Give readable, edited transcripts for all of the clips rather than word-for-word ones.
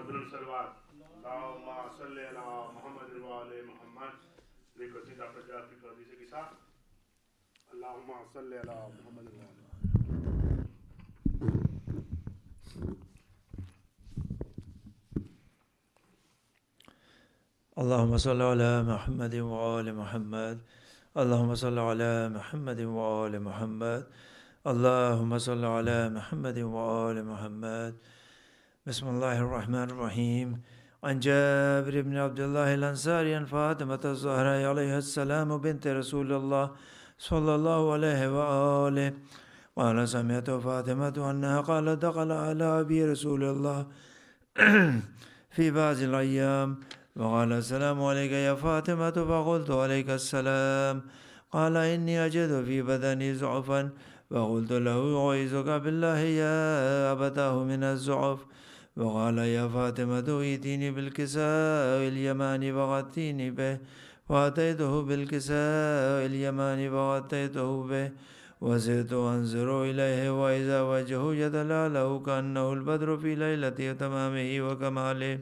وأفضل الصلوات اللهم صل على محمد وآل محمد रिक्वेस्टिंग डॉक्टर जाफरी काजी से के साथ अल्लाहुम्मा सल्ली अला मुहम्मद व आले اللهم صل على محمد وآل محمد اللهم صل على محمد وآل محمد اللهم صل على محمد وآل محمد بسم الله الرحمن الرحيم عن جابر بن عبد الله الأنصاري عن فاطمة الزهراء عليها السلام بنت رسول الله صلى الله عليه وآله قال سمعت فاطمة أنها قالت دخل على أبي رسول الله في بعض الأيام وقال السلام عليك يا فاطمة فقلت عليك السلام قال إني أجد في بدني ضعفا فقلت له أعيذك بالله يا أبتاه من الضعف وقال يا فاطمة ائتيني بالكساء اليماني فغطيني به فأتيته بالكساء اليماني فغطيته به وزدت أنظر إليه وإذا وجهه يتلألأ كأنه البدر في ليلة تمامه وكماله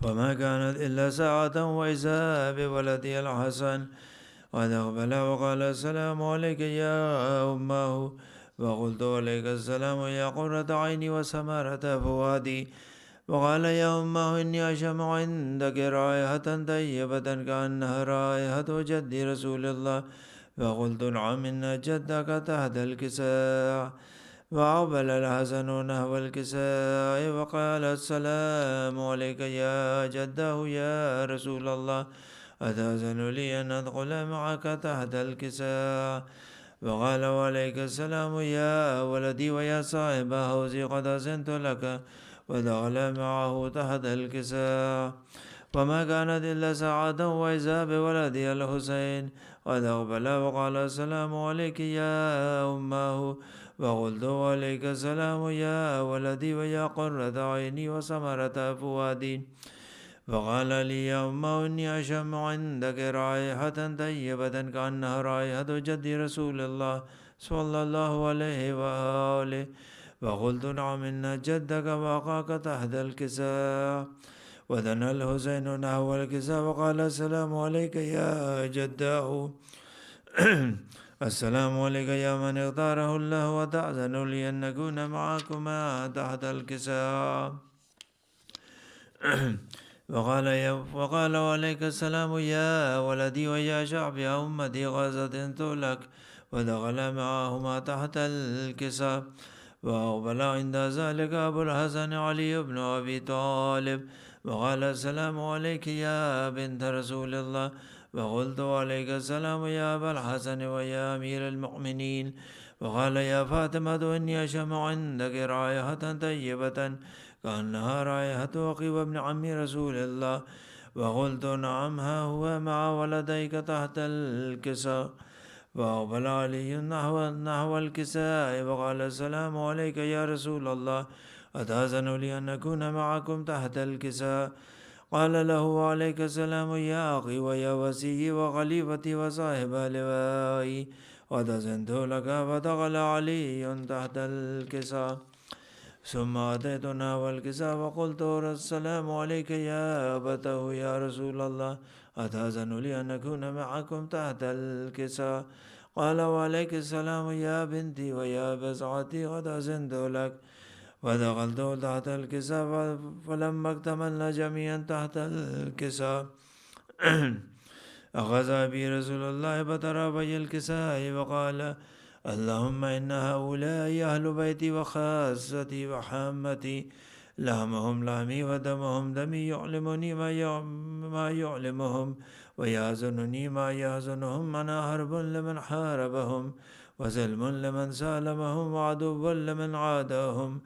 وما كانت إلا ساعة وإذا بولدي الحسن قد أقبل وقال السلام عليك يا أمه وقلت عليك السلام يا قرة عيني وسمرة فؤادي وقال يا أمه إني أشم عندك رائحة طيبة كأنها رائحة جد رسول الله فقلت نعم إن جدك تحت الكساء وأقبل الحسن نحو الكساء وقال السلام عليك يا جده يا رسول الله أتأذن لي أن أدخل معك تحت الكساء وقال وعليك السلام يا ولدي ويا صاحب حوزي قد أذنت لك ودخل معه تحت الكساء وما كانت إلا ساعة وإذا بولدي الحسين قد أقبل وقال السلام عليك يا أمه وقلت عليك السلام يا ولدي ويا قرة عيني وسمرة فؤادي فقال لي يا أمه إني أشم عندك رائحة طيبة كأنها رائحة جد رسول الله صلى الله عليه وآله وقلت نعم إن جدك وأخاك تحت الكساء ودنا الحسين نحو الكساء وقال السلام عليك يا جداه السلام عليك يا من اختاره الله وتأذن لي أن نكون معكما تحت الكساء وقال وعليك السلام يا ولدي ويا شعبي أمتي غزت لك ودخل معهما تحت الكساء وأقبل عند ذلك أبو الحسن علي بن أبي طالب وقال السلام عليك يا بنت رسول الله وقلت عليك السلام يا أبا الحسن ويا أمير المؤمنين وقال يا فاطمة إني أشم عندك رائحة طيبة كأنها رائحة عقيب بن عم رسول الله وقلت نعم ها هو مع ولديك تحت الكساء وأقبل علي نحو الكساء وقال السلام عليك يا رسول الله أتأذن لي أن أكون معكم تحت الكساء قال له عليك السلام يا أخي ويا وسيي وخليفتي وصاحب لوائي قد أذنت لك فدخل علي تحت الكساء ثم أتيتنا والكساء وقلت السلام عليك يا أبته يا رسول الله أتأذن لي أن أكون معكم تحت الكساء قال وعليك السلام يا بنتي ويا بزعتي قد أذنت لك ودخلت تحت الكساء فلما اكتملنا جميعا تحت الكساء أخذ أبي رسول الله بطرفي الكساء وقال اللهم إن هؤلاء أهل بيتي وخاصتي وحامتي لحمهم لحمي ودمهم دمي يعلمني ما يعلمهم ويحزنني ما يحزنهم أنا حرب لمن حاربهم وسلم لمن سالمهم وعدو لمن عاداهم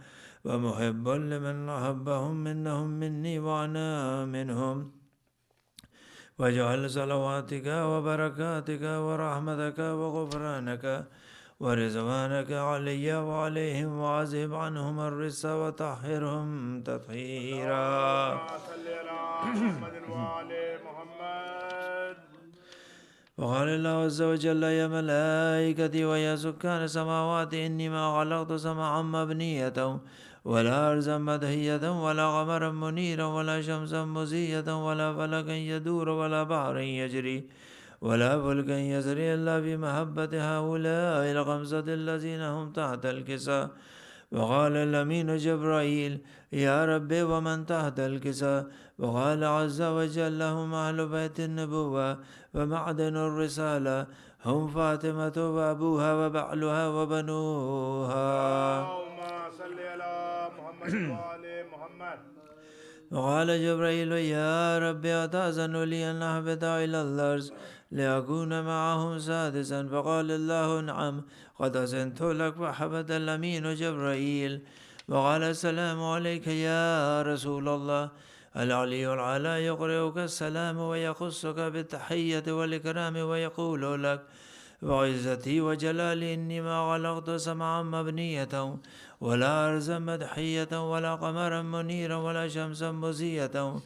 ومحب لمن أحبهم منهم مني وأنا منهم واجعل صلواتك وبركاتك ورحمتك وغفرانك ورضوانك علي وعليهم وعذب عنهم الرجس وطهرهم تطهيرا وقال الله عز وجل يا ملائكتي ويا سكان السماوات إني ما خلقت سمعا مبنية ولا أرضا مدحية ولا قمرا منيرا ولا شمسا مزية ولا فلكا يدور ولا بحرا يجري ولا فلكا يسري إلا بمحبة هؤلاء الخمسة الذين هم تحت الكساء. وقال الأمين جبرائيل: يا ربي ومن تحت الكساء؟ وقال عز وجل: هم أهل بيت النبوة ومعدن الرسالة، هم فاطمة وأبوها وبعلها وبنوها. اللهم صل على محمد وآل محمد. وقال جبرائيل: يا رب أتأذن لي أن أهبط إلى الأرض لأكون معهم سادسا؟ فقال الله: نعم، قد أذنت لك. فحبط الأمين جبرائيل وقال: السلام عليك يا رسول الله. العلي العلى يقرئك السلام ويخصك بالتحية والإكرام ويقول لك: وعزتي وجلالي إني ما خلقت سمعا مبنية ولا أرضا مدحية ولا قمرا منيرا ولا شمسا مزية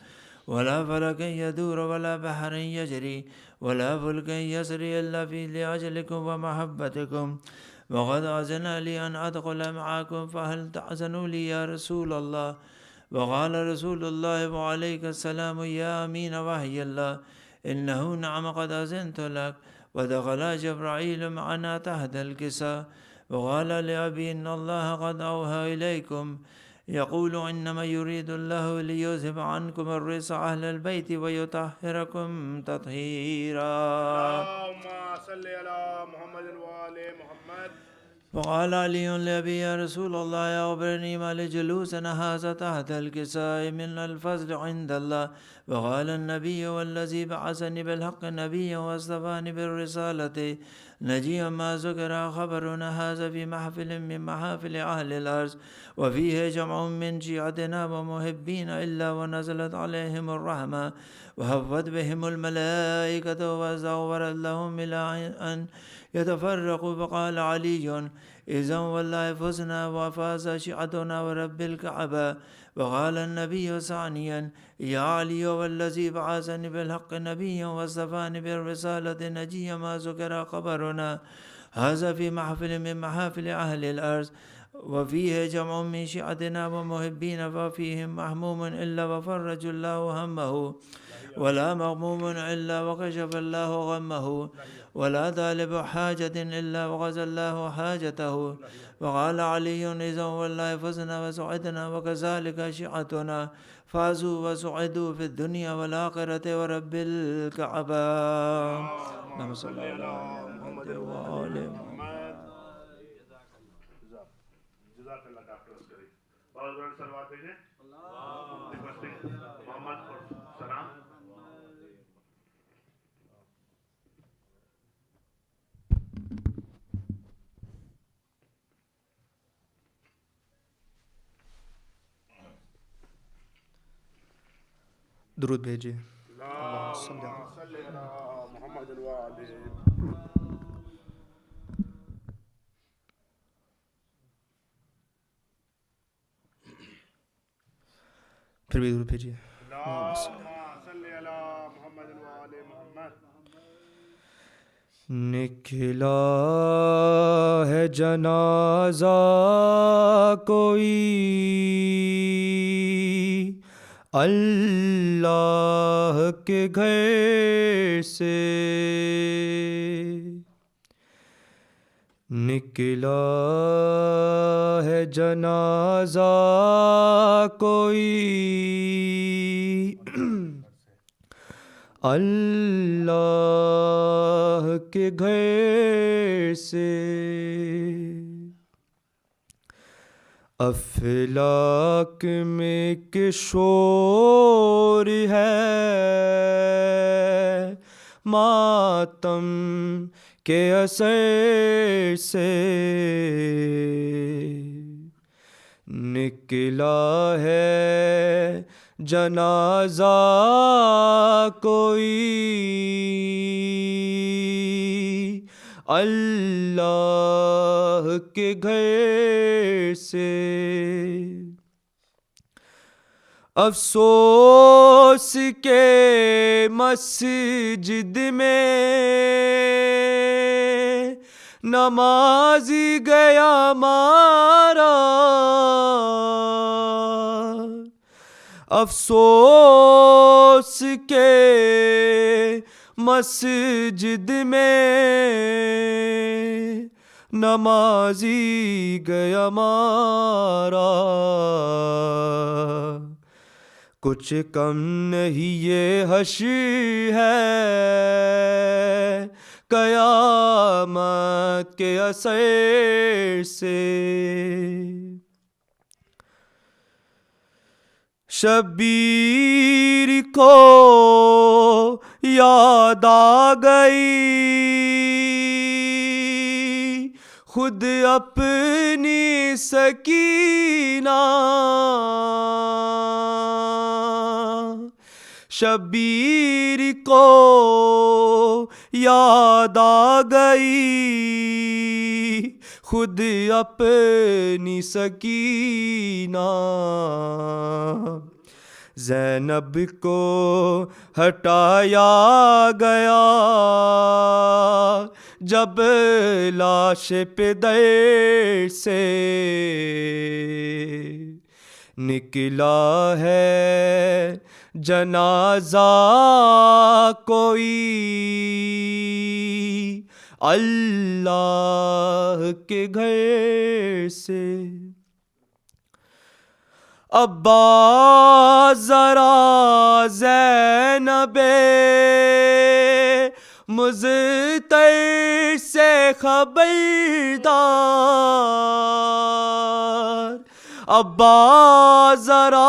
ولا فلكا يدور ولا بحر يجري ولا فلكا يسري إلا في لأجلكم ومحبتكم، وقد أذن لي أن أدخل معكم، فهل تأذن لي يا رسول الله؟ وقال رسول الله وعليك السلام يا أمين وحي الله: إنه نعم، قد أذنت لك. ودخل جبرائيل معنا تحت الكساء. وقال لأبي: إن الله قد أوحى إليكم يقول: إنما يريد الله ليذهب عنكم الرجس أهل البيت ويطهركم تطهيرا. اللهم صل على محمد وآل محمد. وقال علي لأبي: يا رسول الله، أخبرني ما لجلوسنا هذا تحت الكساء من الفضل عند الله. وقال النبي: والذي بعثني بالحق نبيا واصطفاني بالرسالة نجيا ما ذكر خبرنا هذا في محفل من محافل أهل الأرض، وفيه جمع من شيعتنا ومحبين إلا ونزلت عليهم الرحمة وهفت بهم الملائكة واستغفرت لهم إلى أن يتفرقوا. فقال علي: إذن والله فزنا وفاز شيعتنا ورب الكعبة. وقال النبي ثانيا: يا علي، والذي بعثني بالحق نبيا واصطفاني بالرسالة نجيا ما ذكر خبرنا هذا في محفل من محافل أهل الأرض، وفيه جمع من شيعتنا ومحبين، ففيهم محموم إلا وفرج الله همه، ولا مغموم إلا وكشف الله غمه، ولا طالب حاجة إلا وقضى الله حاجته. وقال علي: إذا والله فزنا وسعدنا، وكذلك شيعتنا فازوا وسعدوا في الدنيا والآخرة ورب الكعبة. اللهم صل على محمد وآل محمد. جزاک اللہ ڈاکٹر عسکری. بہت بڑا سلوات بھیجیں. محمد اور سلام. درود بھیجیے. اللہم صلی علی محمد وآلہ. پھر بھی درود بھیجیے. اللہم صلی علی محمد وآلہ محمد. نکلا ہے جنازہ کوئی اللہ کے گھر سے، نکلا ہے جنازہ کوئی اللہ کے گھر سے، افلاک میں کہ شور ہے ماتم کے اثر سے، نکلا ہے جنازہ کوئی اللہ کے گھر سے، افسوس کے مسجد میں نمازی گیا مارا افسوس کے مسجد میں نمازی گیا مارا کچھ کم نہیں یہ حشر ہے قیامت کے اثر سے شبیر کو یاد آ گئی خود اپنی سکینہ شبیر کو یاد آ گئی خود اپنی سکینہ زینب کو ہٹایا گیا جب لاش پہ در سے نکلا ہے جنازہ کوئی اللہ کے گھر سے ابا ذرا زینب مضطر سے خبردار ابا ذرا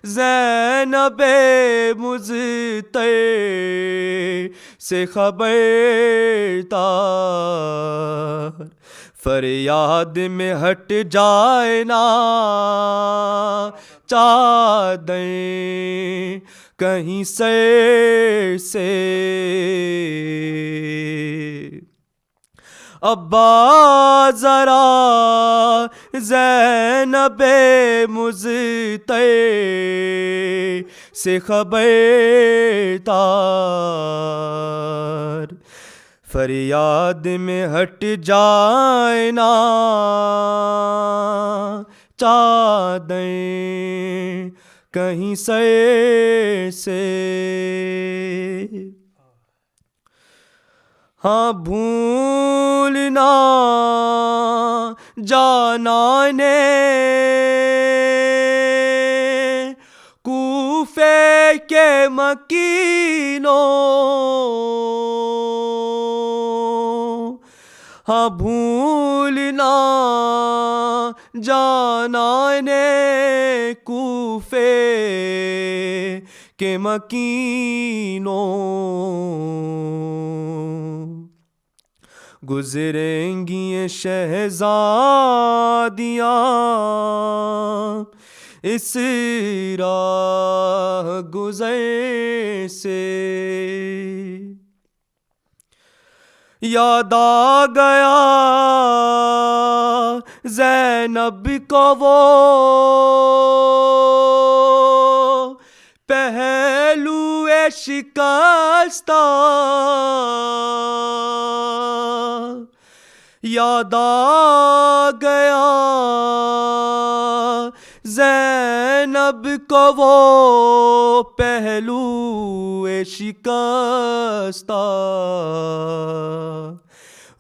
زینب مضطر سے خبردار فریاد میں ہٹ جائے نا چادر کہیں سر سے ابا ذرا زینب مضطر سے خبردار فریاد میں ہٹ جائے نا چادر کہیں سر سے ہاں بھولنا جانا نے کوفے کے مکینوں ہاں بھولنا جانا نے کوفے کے مکینوں گزریں گی یہ شہزادیاں اس راہ گزر سے یاد آ گیا زینب کو وہ پہلو شکستہ یاد آ گیا زینب کو وہ پہلو شکستہ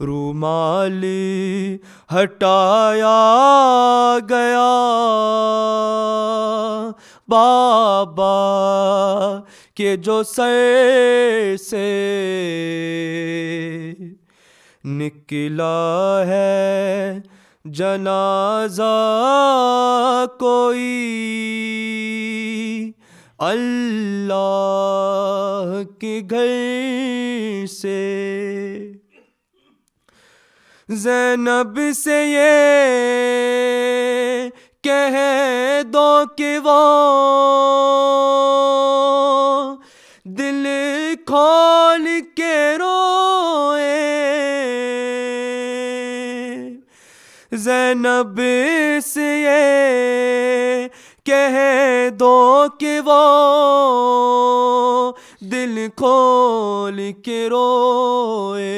رومال ہٹایا گیا بابا کہ جو سر سے نکلا ہے جنازہ کوئی اللہ کے گھر سے زینب سے یہ کہہ دو کہ وہ دل کھول کے روئے زینب سے یہ کہہ دو کہ وہ دل کھول کے روئے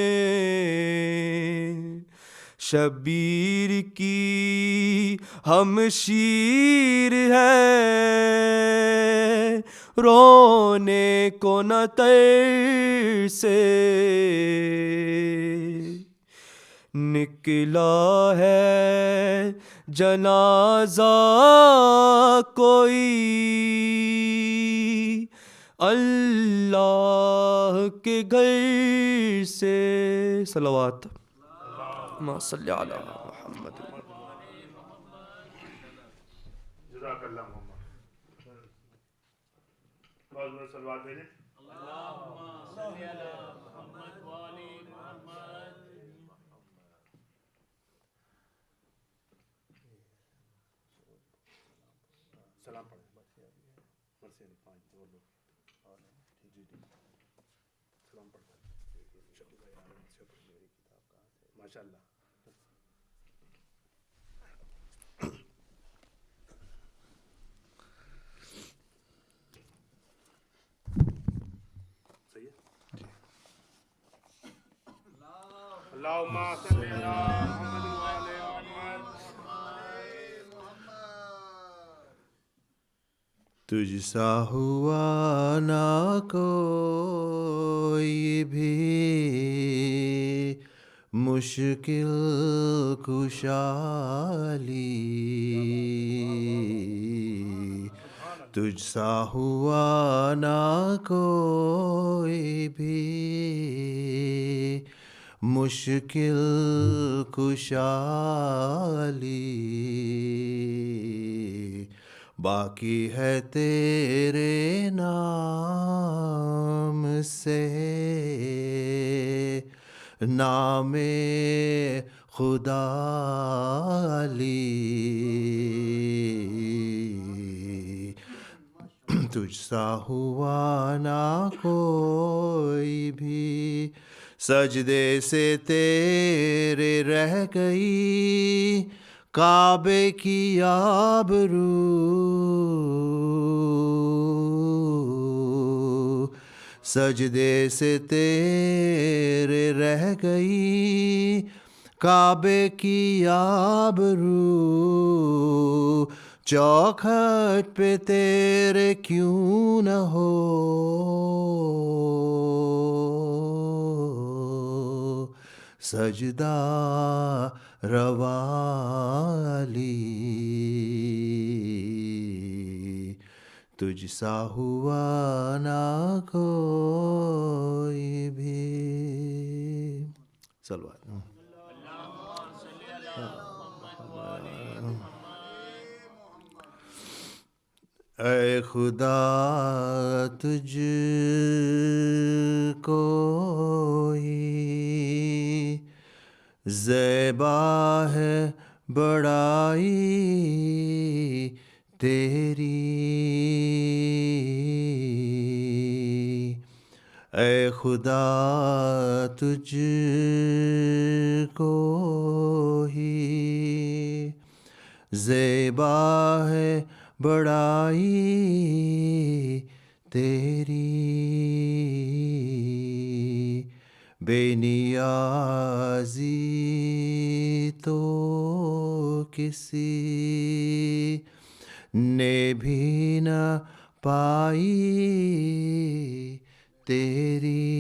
شبیر کی ہم شیر ہے، رونے کو نہ ترسے، نکلا ہے جنازہ کوئی اللہ کے گھر سے. صلوات اللہم صلی علی محمد. جزاک اللہ محمد. بعض میں سلوات بھیجیں. سلام پڑھیں. سلام پڑھیں. ماشاء اللہ. صحیح ہے. اللہم صلی علی محمد وعلی محمد. تجھ سا ہوا نہ کوئی بھی مشکل کشالی، تجھ سا ہوا نہ کوئی بھی مشکل کشالی، باقی ہے تیرے نام سے نام خدا علی، تجھ سا ہوا نہ کوئی بھی، سجدے سے تیرے رہ گئی کعبے کی آبرو، سجدے سے تیرے رہ گئی کعبے کی آبرو، چوکھٹ پہ تیرے کیوں نہ ہو سجدہ روا علی، تجھ سا ہوا نہ کوئی بھی. صلوات. اے خدا تجھ کو ہی زیبا ہے بڑائی تیری، اے خدا تجھ کو ہی زیبا ہے بڑائی تیری، بے نیازی تو کسی نے بھی نہ پائی تیری،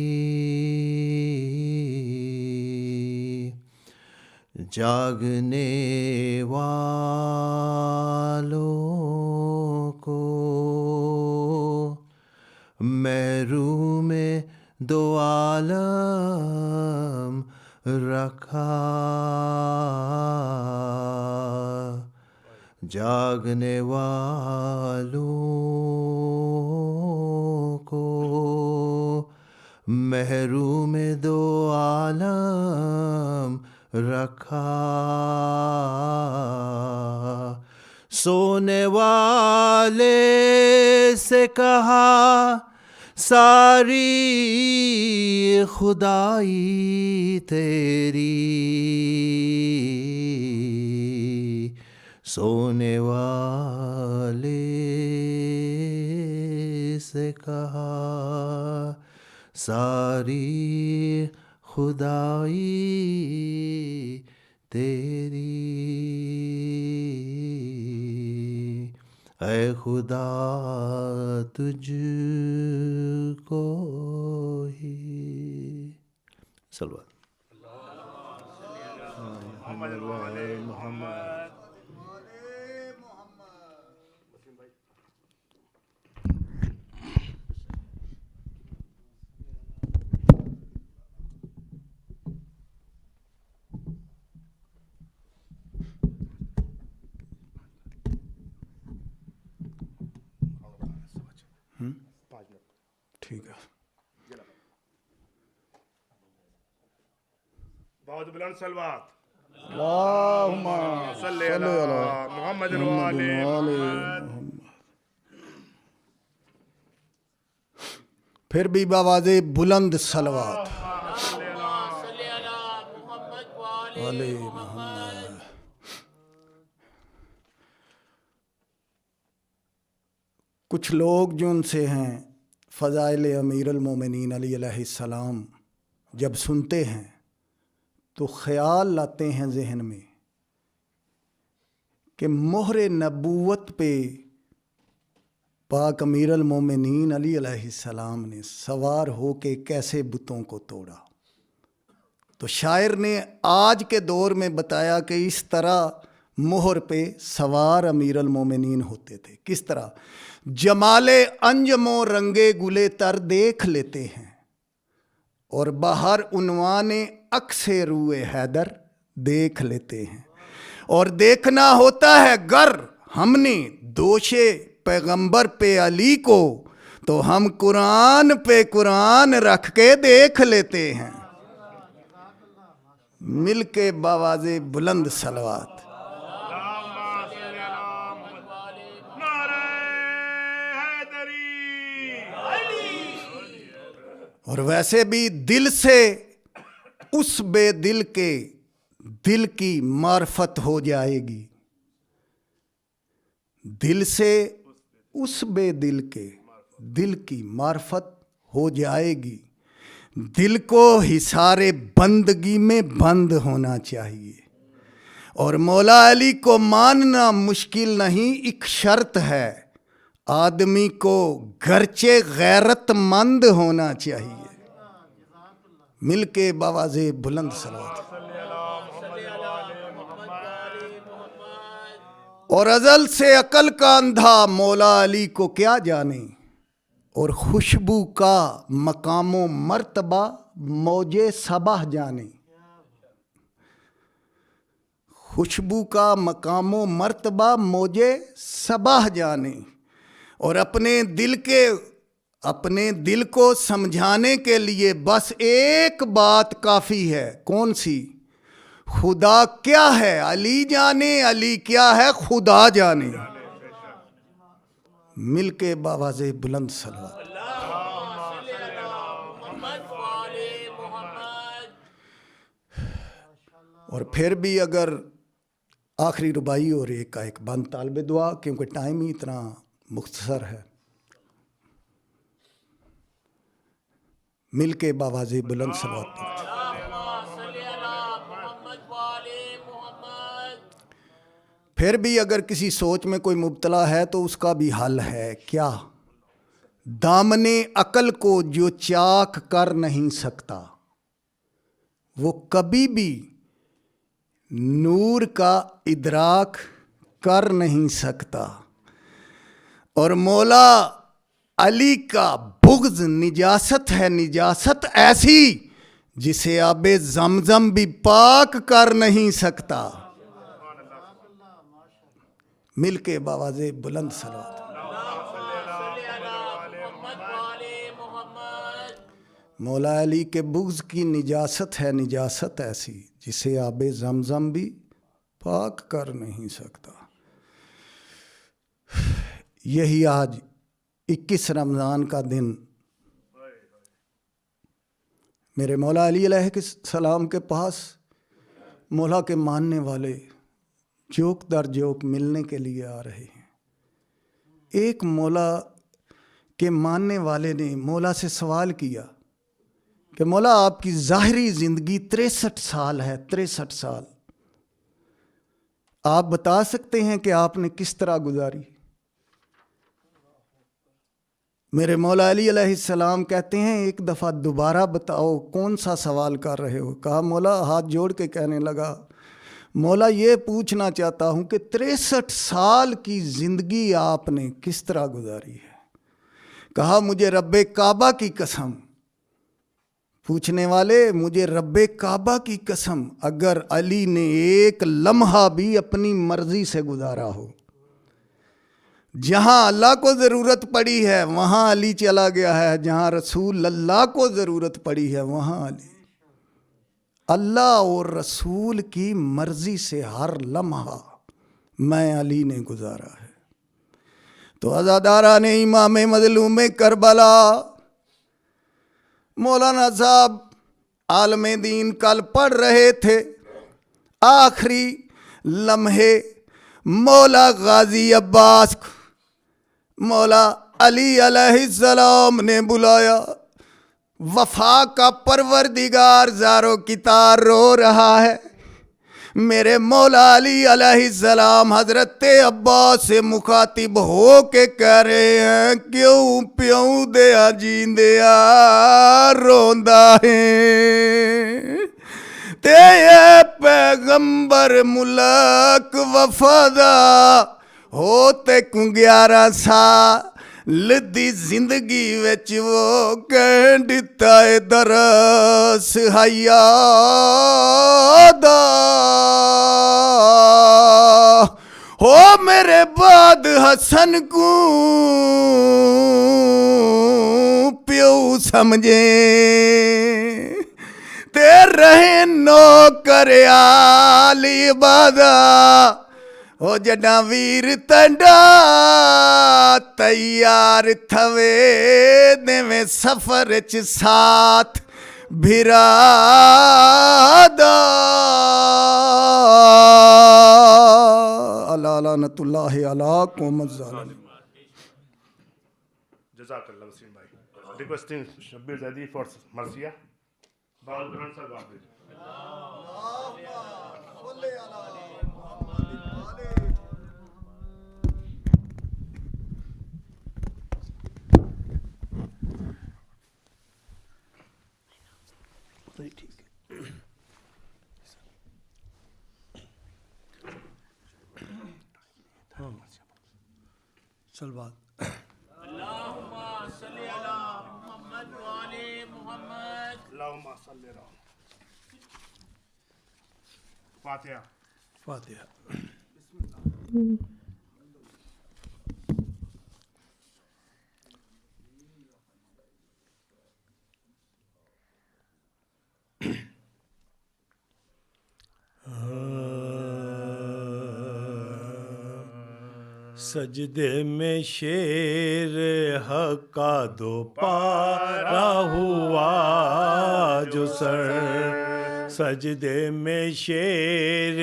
جاگنے والوں کو محروم دو عالم رکھا، جاگنے والوں کو محروم دو عالم رکھا، سونے والے سے کہا ساری خدائی تیری، سونے والے سے کہا ساری خدائی تیری اے خدا تجھ کو ہی صلوات محمد والے محمد. ٹھیک ہے. بہت بلند صلوات. اللہم صلی علی محمد والے محمد. پھر بھی بآواز بلند صلوات. والے محمد. کچھ لوگ جو ان سے ہیں فضائل امیر المومنین علی علیہ السلام جب سنتے ہیں تو خیال لاتے ہیں ذہن میں کہ مہر نبوت پہ پاک امیر المومنین علی علیہ السلام نے سوار ہو کے کیسے بتوں کو توڑا. تو شاعر نے آج کے دور میں بتایا کہ اس طرح مہر پہ سوار امیر المومنین ہوتے تھے. کس طرح؟ جمال انجم و رنگے گلے تر دیکھ لیتے ہیں اور باہر عنوان عکس روئے حیدر دیکھ لیتے ہیں. اور دیکھنا ہوتا ہے گر ہم نے دوش پیغمبر پہ علی کو تو ہم قرآن پہ قرآن رکھ کے دیکھ لیتے ہیں. مل کے بآواز بلند صلوات. اور ویسے بھی دل سے اس بے دل کے دل کی معرفت ہو جائے گی. دل سے اس بے دل کے دل کی معرفت ہو جائے گی. دل کو حصار بندگی میں بند ہونا چاہیے. اور مولا علی کو ماننا مشکل نہیں، ایک شرط ہے. آدمی کو گرچہ غیرت مند ہونا چاہیے. مل کے بآواز بلند صلوات. اور ازل سے عقل کا اندھا مولا علی کو کیا جانے، اور خوشبو کا مقام و مرتبہ موج صبح جانے. خوشبو کا مقام و مرتبہ موج صبح جانے. اور اپنے دل کو سمجھانے کے لیے بس ایک بات کافی ہے. کون سی؟ خدا کیا ہے علی جانے، علی کیا ہے خدا جانے. مل کے بآواز بلند صلوات. اور پھر بھی اگر آخری ربائی اور ایک کا ایک بند طالب دعا، کیونکہ ٹائم ہی اتنا مختصر ہے. مل کے بآواز بلند صلوات. پھر بھی اگر کسی سوچ میں کوئی مبتلا ہے تو اس کا بھی حل ہے. کیا؟ دامن عقل کو جو چاک کر نہیں سکتا وہ کبھی بھی نور کا ادراک کر نہیں سکتا. اور مولا علی کا بغض نجاست ہے، نجاست ایسی جسے آب زمزم بھی پاک کر نہیں سکتا. مل کے بآواز بلند صلوات. مولا علی کے بغض کی نجاست ہے، نجاست ایسی جسے آب زمزم بھی پاک کر نہیں سکتا. یہی آج 21 رمضان کا دن میرے مولا علی علیہ السلام کے پاس مولا کے ماننے والے جوک در جوک ملنے کے لیے آ رہے ہیں. ایک مولا کے ماننے والے نے مولا سے سوال کیا کہ مولا آپ کی ظاہری زندگی 63 سال ہے، 63 سال، آپ بتا سکتے ہیں کہ آپ نے کس طرح گزاری؟ میرے مولا علی علیہ السلام کہتے ہیں ایک دفعہ دوبارہ بتاؤ کون سا سوال کر رہے ہو؟ کہا مولا، ہاتھ جوڑ کے کہنے لگا مولا یہ پوچھنا چاہتا ہوں کہ 63 سال کی زندگی آپ نے کس طرح گزاری ہے؟ کہا مجھے رب کعبہ کی قسم، پوچھنے والے مجھے رب کعبہ کی قسم، اگر علی نے ایک لمحہ بھی اپنی مرضی سے گزارا ہو، جہاں اللہ کو ضرورت پڑی ہے وہاں علی چلا گیا ہے، جہاں رسول اللہ کو ضرورت پڑی ہے وہاں علی، اللہ اور رسول کی مرضی سے ہر لمحہ میں علی نے گزارا ہے۔ تو عزاداران امام مظلوم کربلا، مولانا صاحب عالم دین کل پڑھ رہے تھے، آخری لمحے مولا غازی عباس کو مولا علی علیہ السلام نے بلایا، وفا کا پروردگار زاروں کی تار رو رہا ہے، میرے مولا علی علیہ السلام حضرت عباس سے مخاطب ہو کے کہہ رہے ہیں کیوں پیوں دیا جیندیا روندا ہے، تے پیغمبر ملک وفادا ہوتے کو 11 سال دی زندگی وچ وہ کہہ دتا ہے درس حیا دا، ہو میرے بعد حسن کو پیو سمجھے، تے رہے نوکر آلی عبادہ، او جڈا ویر تنڈا تیار تھوے میں سفر چ ساتھ بھرا دا، اللہ لعنت اللہ علی قوم الظالمین۔ جزاک اللہ وسیم بھائی۔ ریکویسٹنگ شبیر زیدی فار مرثیہ باول کرن سر بات دیجیے۔ صلوات اللہم صلی علی محمد وآل محمد۔ اللہم صلی علی فاتحہ۔ فاتحہ۔ سجدے میں شیر حق کا دو پارا ہوا جو سر، سجدے میں شیر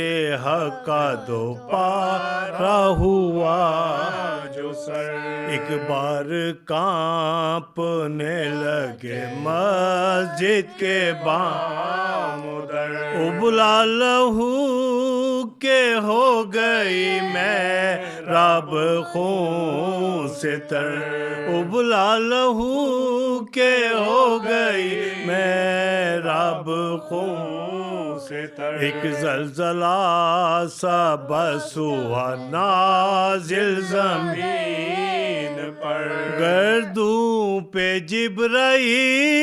حق کا دو پارا ہوا جو سر، ایک بار کانپنے لگے مسجد کے بام در، ابلا لہو کہ ہو گئی میں رب خون سے تر، ابلا لہو کہ ہو گئی میں رب خون سے تر، ایک زلزلہ سا بس ہوا نازل زمین پر، گردوں پہ جبرائیل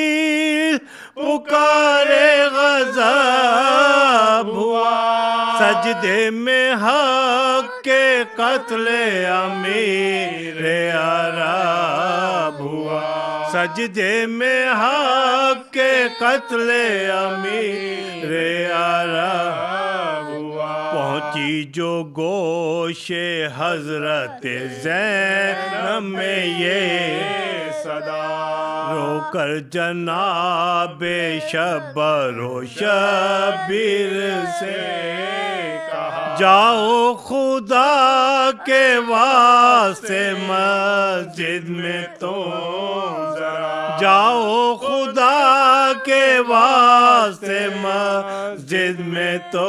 پکارے غضب ہوا، سجدے میں حق کے قتل امیر عرب ہوا، سجدے میں حق کے قتل امیر عرب ہوا، پہنچی جو گوش حضرت زینب میں یہ صدا، رو کر جناب شبر و شبیر سے کہا، جاؤ خدا کے واسطے مسجد میں تم ذرا، جاؤ خدا کے واسطے مسجد میں تو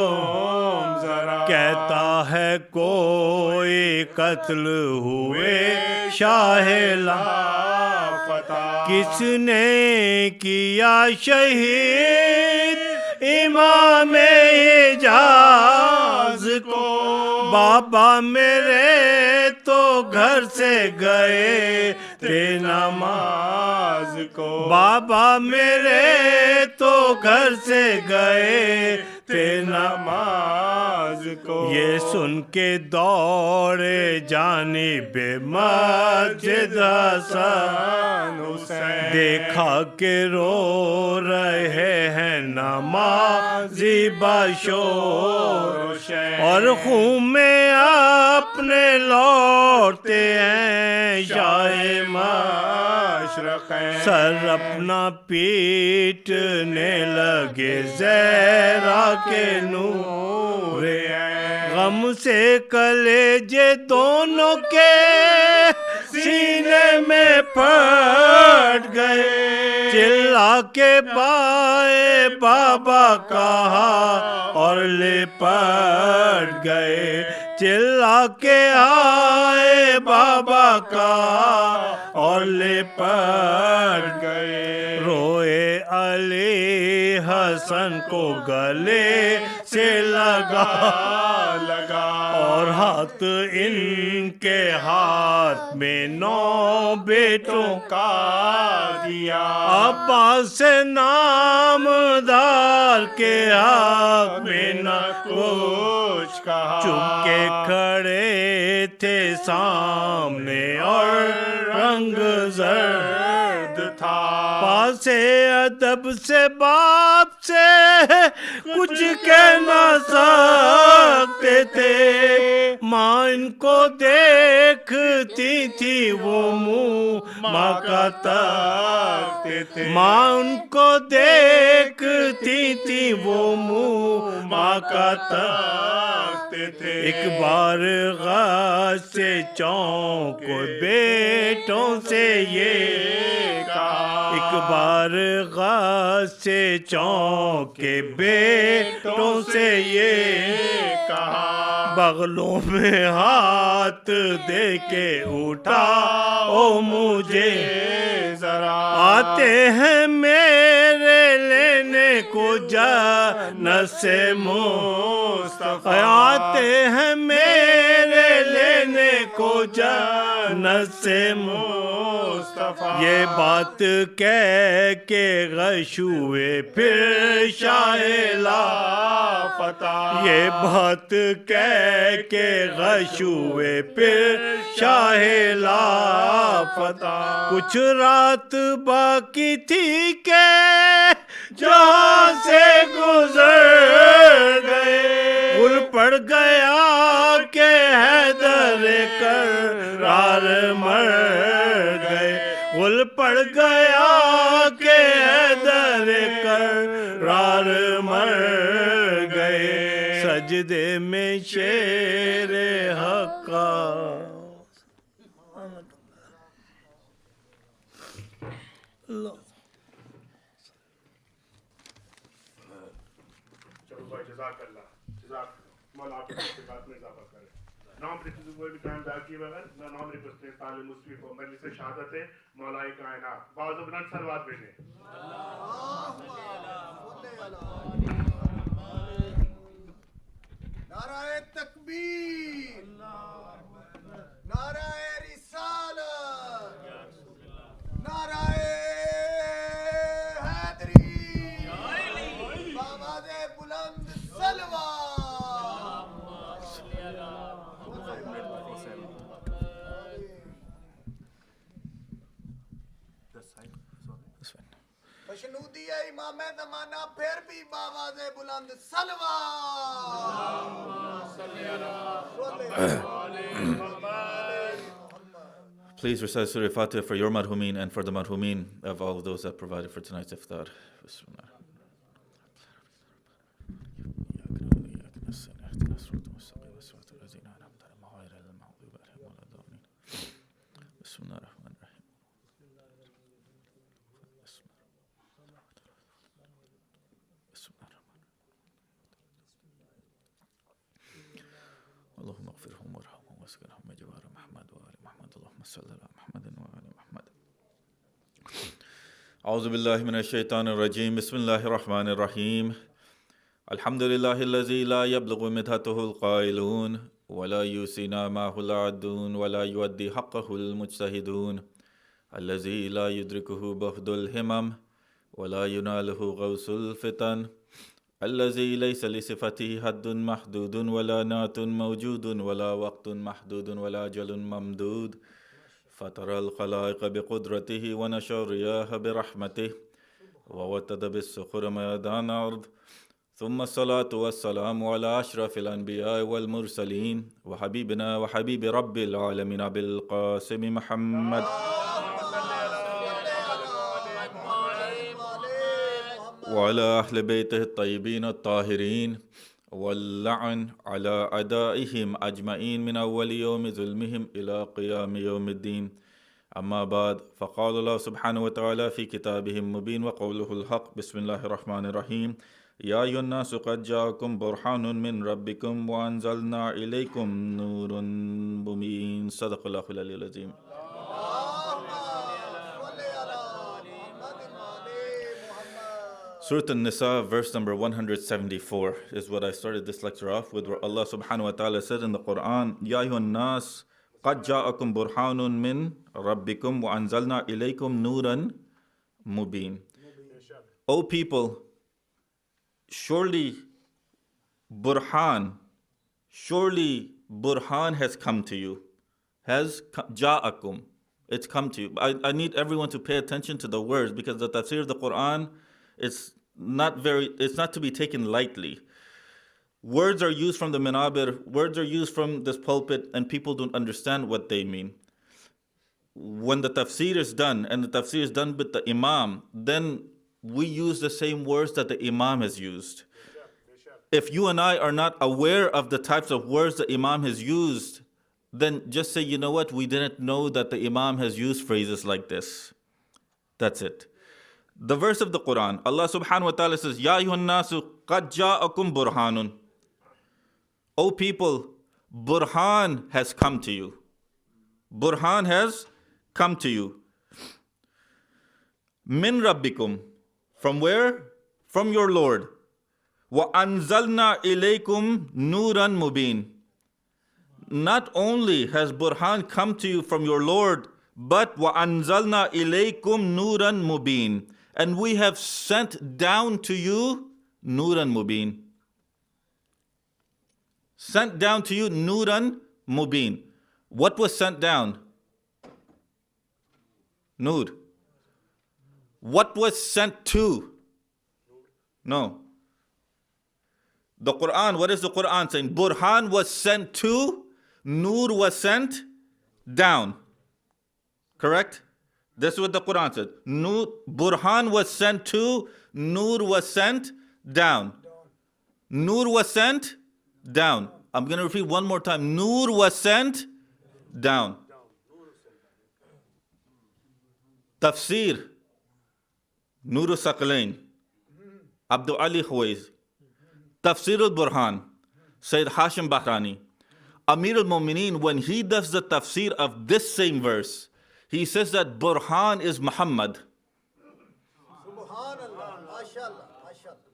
ذرا کہتا ہے کوئی قتل ہوئے شاہ لاپتہ کس نے کیا شہید امام حجاز کو بابا میرے تو گھر سے گئے تھے نماز کو بابا میرے تو گھر سے گئے تھے نماز کو یہ سن کے دوڑے جانب مسجد حسن حسین دیکھا کہ رو رہے ہیں نمازی بشور اور خون میں اپنے لوٹتے ہیں شاہ مشرقین سر اپنا پیٹنے لگے زہرا کے نور غم سے کلیجے دونوں کے سینے میں پھٹ گئے چلا کے بائے بابا کہا اور لپٹ گئے چلا کے آئے بابا کہا اور لپٹ گئے روئے علی حسن کو گلے سے لگا اور ہاتھ ان کے ہاتھ میں 9 بیٹوں کا دیا عباس نامدار کے ہاتھ میں نہ کچھ کہا چپ کے کھڑے تھے سامنے اور رنگ زرد تھا پاس ادب سے باپ سے کچھ کہہ نہ سکتے تھے ماں ان کو دیکھتی تھی وہ منہ ماں کا تاکتے تھے ماں ان کو دیکھتی تھی وہ منہ ماں کا تاکتے تھے ایک بار غش سے چونک بیٹوں سے یہ کہا ایک بار غش سے چونک بیٹوں سے یہ کہا بغلوں میں ہاتھ دے کے اٹھاؤ مجھے ذرا آتے ہیں میرے لینے کو جنت سے مصطفیٰ آتے ہیں میرے لینے کو جنت سے مصطفیٰ یہ بات کہہ کے غش ہوئے پھر شاہ لاپتہ یہ بات کہہ کے غش ہوئے پھر شاہ لاپتہ کچھ رات باقی تھی کہ جہاں سے گزر گئے گل پڑ گیا کہ حیدر کرار مر گئے گل پڑ گیا کہ حیدر کرار مر گئے سجدے میں شیر حق چلو بھائی جزاک اللہ مولا آپ کی بات میں اضافہ کرے نام ریکویسٹ کوئی بھی ٹائم بیک کیے بغیر نام ریکویسٹ طالب مصطفی کو مجلس شہادت ہے مولا کائنات بعض ابن سلوات بھیجیں نعرہ تکبیر نعرہ رسالت نعرہ حیدری بآواز بلند صلوات خوشنودی ہے امام زمانہ پھر بھی بآواز بلند Please recite Surah Fatiha for your marhumin and for the marhumin of all of those that provided for tonight's iftar. صل على محمد وآل محمد. أعوذ بالله من الشيطان الرجيم. بسم الله الرحمن الرحيم. الحمد لله الذي لا يبلغ مدحته القائلون ولا يوصينا معه العادون ولا يؤدي حقه المجتهدون الذي لا يدركه بهد الهمم ولا يناله غوث الفتن الذي ليس لصفته حد محدود ولا نعت موجود ولا وقت محدود ولا أجل ممدود فترى الخلائق بقدرته ونشر الرياح برحمته ووتد بالصخور ميدان أرض ثم الصلاة والسلام على أشرف الأنبياء والمرسلين وحبيبنا وحبيب رب العالمين بالقاسم محمد وعلى أهل بيته الطيبين الطاهرين واللعن على أعدائهم أجمعين من أول يوم ظلمهم إلى قيام يوم الدين. أما بعد، فقال الله سبحانه وتعالى في كتابه المبين وقوله الحق. بسم الله الرحمن الرحيم. يا أيها الناس قد جاءكم برهان من ربكم وأنزلنا إليكم نورا مبين. صدق الله العلي العظيم. Surah An-Nisa, verse number 174 is what I started this lecture off with, where Allah subhanahu wa ta'ala said in the Quran, Ya ayyuhan nas, qad ja'akum burhanun min rabbikum wa anzalna ilaykum nuran mubin. O people, surely burhan has come to you. Ja'akum, it's come to you. I need everyone to pay attention to the words, because the tafsir of the Quran, it's not to be taken lightly. Words are used from the manabir, words are used from this pulpit, and people don't understand what they mean. When the tafsir is done, and the tafsir is done with the Imam, then we use the same words that the Imam has used. If you and I are not aware of the types of words the Imam has used, then just say, you know what, we didn't know that the Imam has used phrases like this. That's it. The verse of the Quran, Allah subhanahu wa ta'ala says, Ya ayyuhan nasu qad ja'akum burhanun. O people, burhan has come to you. Burhan has come to you. Min rabbikum. From where? From your Lord. Wa anzalna ilaykum nuran mubin. Not only has burhan come to you from your Lord, but wa anzalna ilaykum nuran mubin. And we have sent down to you Nuran Mubin. Sent down to you Nuran Mubin. What was sent down? Nur. What was sent to? No. The Quran, what is the Quran saying? Burhan was sent to, Nur was sent down. Correct? This is what the Quran said. Burhan was sent to, Nur was sent down. Nur was sent down. I'm going to repeat one more time. Nur was sent down. Tafsir, Nur al-Saqalain, Abdul Ali Khwaiz. Tafsir al-Burhan, Sayyid Hashim Bahrani. Amir al-Mu'mineen, when he does the tafsir of this same verse, he says that Burhan is Muhammad.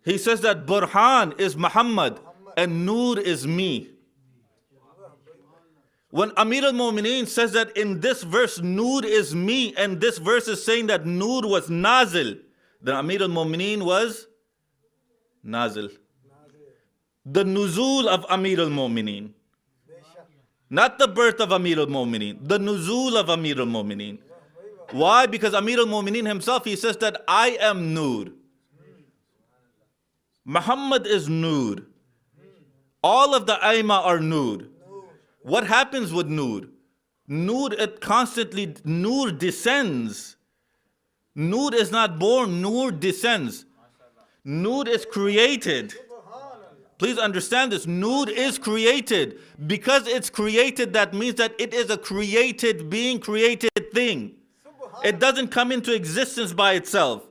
He says that Burhan is Muhammad and Nur is me. When Amir al-Mu'mineen says that in this verse Nur is me, and this verse is saying that Nur was Nazil, then Amir al-Mu'mineen was Nazil. The Nuzul of Amir al-Mu'mineen. Not the birth of Amir al-Mu'mineen, the nuzul of Amir al-Mu'mineen. Why? Because Amir al-Mu'mineen himself, he says that I am Nur. Muhammad is Nur. All of the Aima are Nur. What happens with Nur? Nur descends. Nur is not born, Nur descends. Nur is created. Please understand this. Nur is created. Because it's created, that means that it is a created being, created thing. It doesn't come into existence by itself.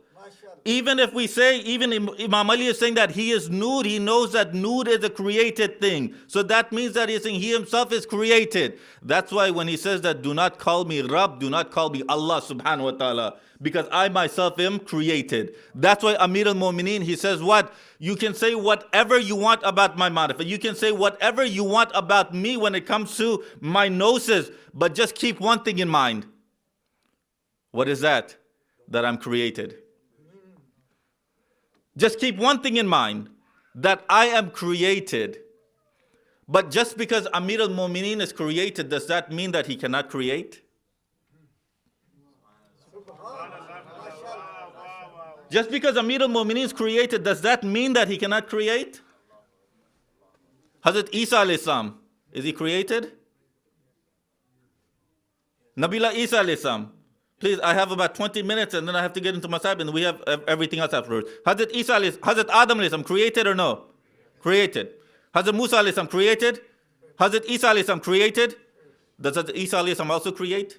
even if we say, even Imam Ali is saying that he is Noor, he knows that Noor is a created thing. So that means that he's saying he himself is created. That's why when he says that, do not call me Rabb, do not call me Allah subhanahu wa ta'ala, because I myself am created. That's why Amir al-Mu'mineen, he says what? You can say whatever you want about my ma'rifah. You can say whatever you want about me when it comes to my gnosis, but just keep one thing in mind. What is that? That I'm created. Just keep one thing in mind, that I am created. But just because Amir al-Mu'mineen is created, does that mean that he cannot create? Just because Amir al-Mu'mineen is created, does that mean that he cannot create? Hazrat Isa alayhi salam, is he created? Nabila Isa alayhi salam. Please, I have about 20 minutes and then I have to get into Masab and we have everything else afterwards. Hazrat Adam alayhi salam, created or no? Created. Hazrat Musa alayhi salam, created? Hazrat Isa alayhi salam, created? Does Hazrat Isa alayhi salam also create?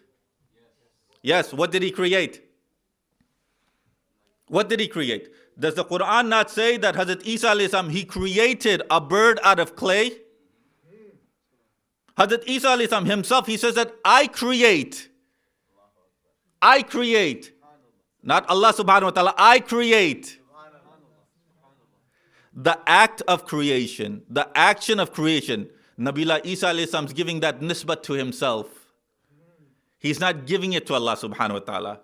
Yes. What did he create? What did he create? Does the Quran not say that Hazrat Isa alayhi salam, he created a bird out of clay? Hazrat Isa alayhi salam himself, he says that I create. I create. Not Allah subhanahu wa ta'ala, I create. The act of creation, the action of creation, Nabila Isa alayhi salam is giving that nisbat to himself. He's not giving it to Allah subhanahu wa ta'ala.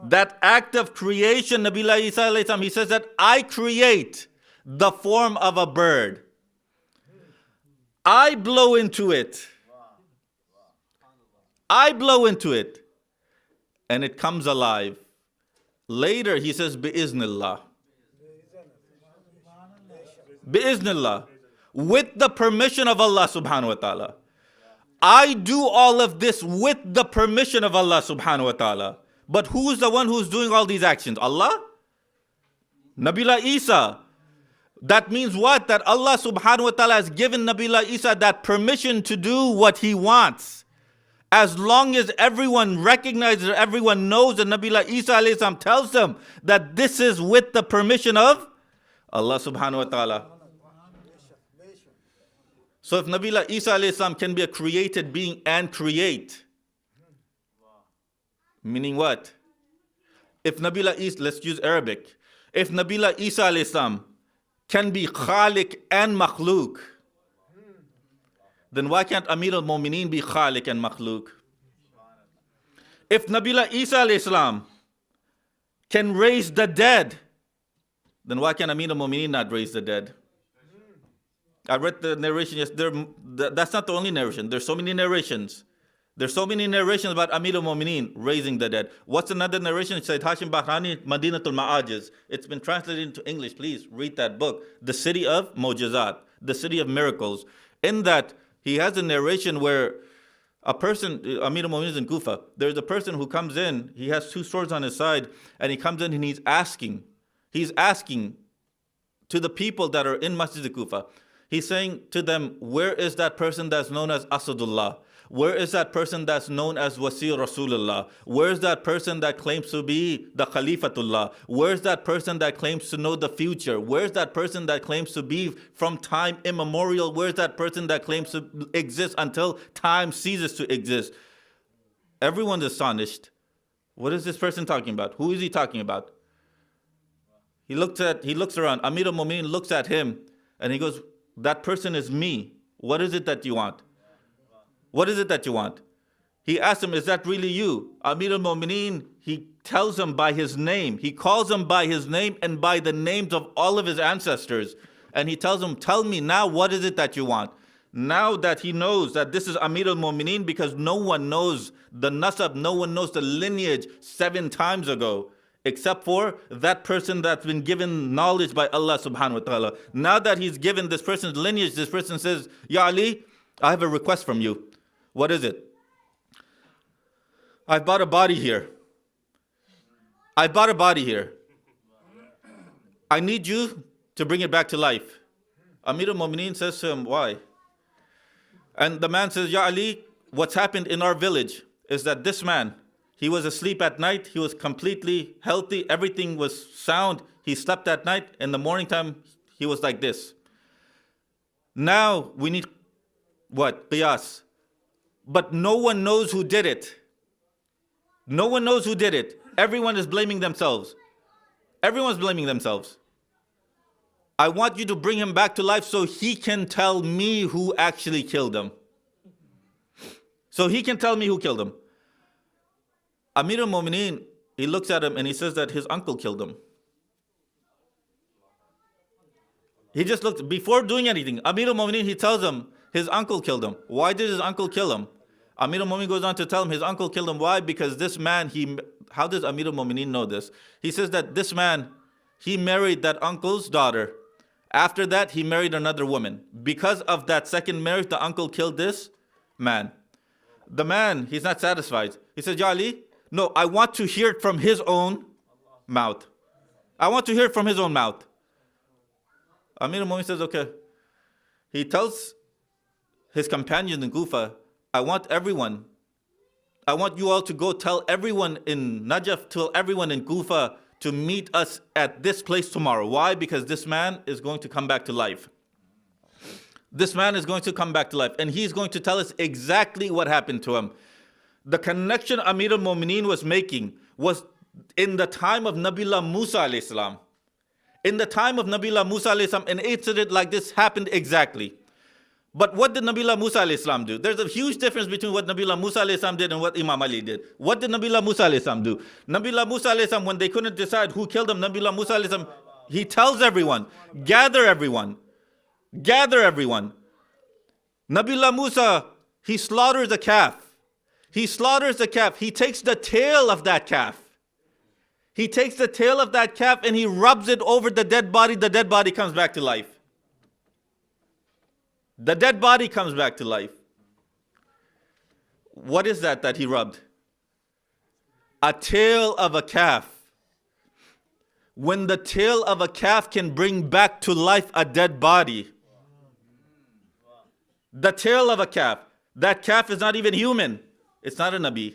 That act of creation, Nabila Isa alayhi salam, he says that I create the form of a bird. I blow into it. I blow into it. And it comes alive. Later he says, Bi'iznillah. Bi'iznillah. With the permission of Allah subhanahu wa ta'ala. I do all of this with the permission of Allah subhanahu wa ta'ala. But who's the one who's doing all these actions? Allah? Nabila Isa. That means what? That Allah subhanahu wa ta'ala has given Nabila Isa that permission to do what he wants. As long as everyone recognizes, everyone knows that Nabila Isa alayhi salam tells them that this is with the permission of Allah subhanahu wa ta'ala. So if Nabila Isa alayhi salam can be a created being and create, meaning what? If Nabila Isa, let's use Arabic. If Nabila Isa alayhi salam can be Khaliq and Makhluk, then why can't Amir al-Mu'mineen be Khaliq and Makhluk? If Nabila Isa alayhi salam can raise the dead, then why can Amir al-Mu'mineen not raise the dead? I read the narration yesterday. That's not the only narration. There's so many narrations. There's so many narrations about Amir al-Mu'mineen raising the dead. What's another narration? Sayyid Hashim Bahrani, Madinatul Ma'ajiz. It's been translated into English. Please read that book. The City of Mujizat, the City of Miracles. In that, he has a narration where a person, Amir al-Mu'mineen is in Kufa, there's a person who comes in, he has two swords on his side, and he comes in and he's asking to the people that are in Masjid Kufa, he's saying to them, where is that person that's known as Asadullah? Where is that person that's known as Wasi Rasulullah? Where is that person that claims to be the Khalifatullah? Where is that person that claims to know the future? Where is that person that claims to be from time immemorial? Where is that person that claims to exist until time ceases to exist? Everyone's astonished. What is this person talking about? Who is he talking about? He looks around. Amir al-Mu'mineen looks at him and he goes, that person is me. What is it that you want? What is it that you want? He asks him, is that really you? Amir al-Mu'mineen, he tells him by his name. He calls him by his name and by the names of all of his ancestors. And he tells him, tell me now, what is it that you want? Now that he knows that this is Amir al-Mu'mineen, because no one knows the nasab, no one knows the lineage 7 times ago, except for that person that's been given knowledge by Allah subhanahu wa ta'ala. Now that he's given this person's lineage, this person says, Ya Ali, I have a request from you. What is it? I bought a body here. I need you to bring it back to life. Amir al-Mu'mineen says to him, why? And the man says, Ya Ali, what's happened in our village is that this man, He was asleep at night. He was completely healthy. Everything was sound. He slept at night. In the morning time, he was like this. Now we need what? Qiyas. But no one knows who did it. No one knows who did it. Everyone is blaming themselves. Everyone's blaming themselves. I want you to bring him back to life so he can tell me who actually killed him. So he can tell me who killed him. Amir al-Mu'mineen, he looks at him and he says that his uncle killed him. He just looked, before doing anything, Amir al-Mu'mineen, he tells him his uncle killed him. Why did his uncle kill him? Amir al-Mu'mineen goes on to tell him his uncle killed him. Why? Because this man, how does Amir al-Mu'mineen know this? He says that this man, he married that uncle's daughter. After that, he married another woman. Because of that second marriage, the uncle killed this man. The man, he's not satisfied. He says, Ya Ali, no, I want to hear it from his own mouth. I want to hear it from his own mouth. Amir al-Mu'mineen says, okay. He tells his companions in Kufa, I want you all to go tell everyone in Najaf, tell everyone in Kufa to meet us at this place tomorrow. Why? Because this man is going to come back to life. This man is going to come back to life, and he's going to tell us exactly what happened to him. The connection Amir al-Mu'mineen was making was in the time of Nabiullah Musa alayhi salam. In the time of Nabiullah Musa alayhi salam, an incident like this happened exactly. But what did Nabiullah Musa alayhi salam do? There's a huge difference between what Nabiullah Musa alayhi salam did and what Imam Ali did. What did Nabiullah Musa alayhi salam do? Nabiullah Musa alayhi salam, when they couldn't decide who killed him, Nabiullah Musa alayhi salam, he tells everyone, gather everyone. Gather everyone. Nabiullah Musa, he slaughters a calf. He slaughters the calf. He takes the tail of that calf. He takes the tail of that calf and he rubs it over the dead body. The dead body comes back to life. The dead body comes back to life. What is that he rubbed? A tail of a calf. When the tail of a calf can bring back to life a dead body, the tail of a calf, that calf is not even human. It's not a Nabi.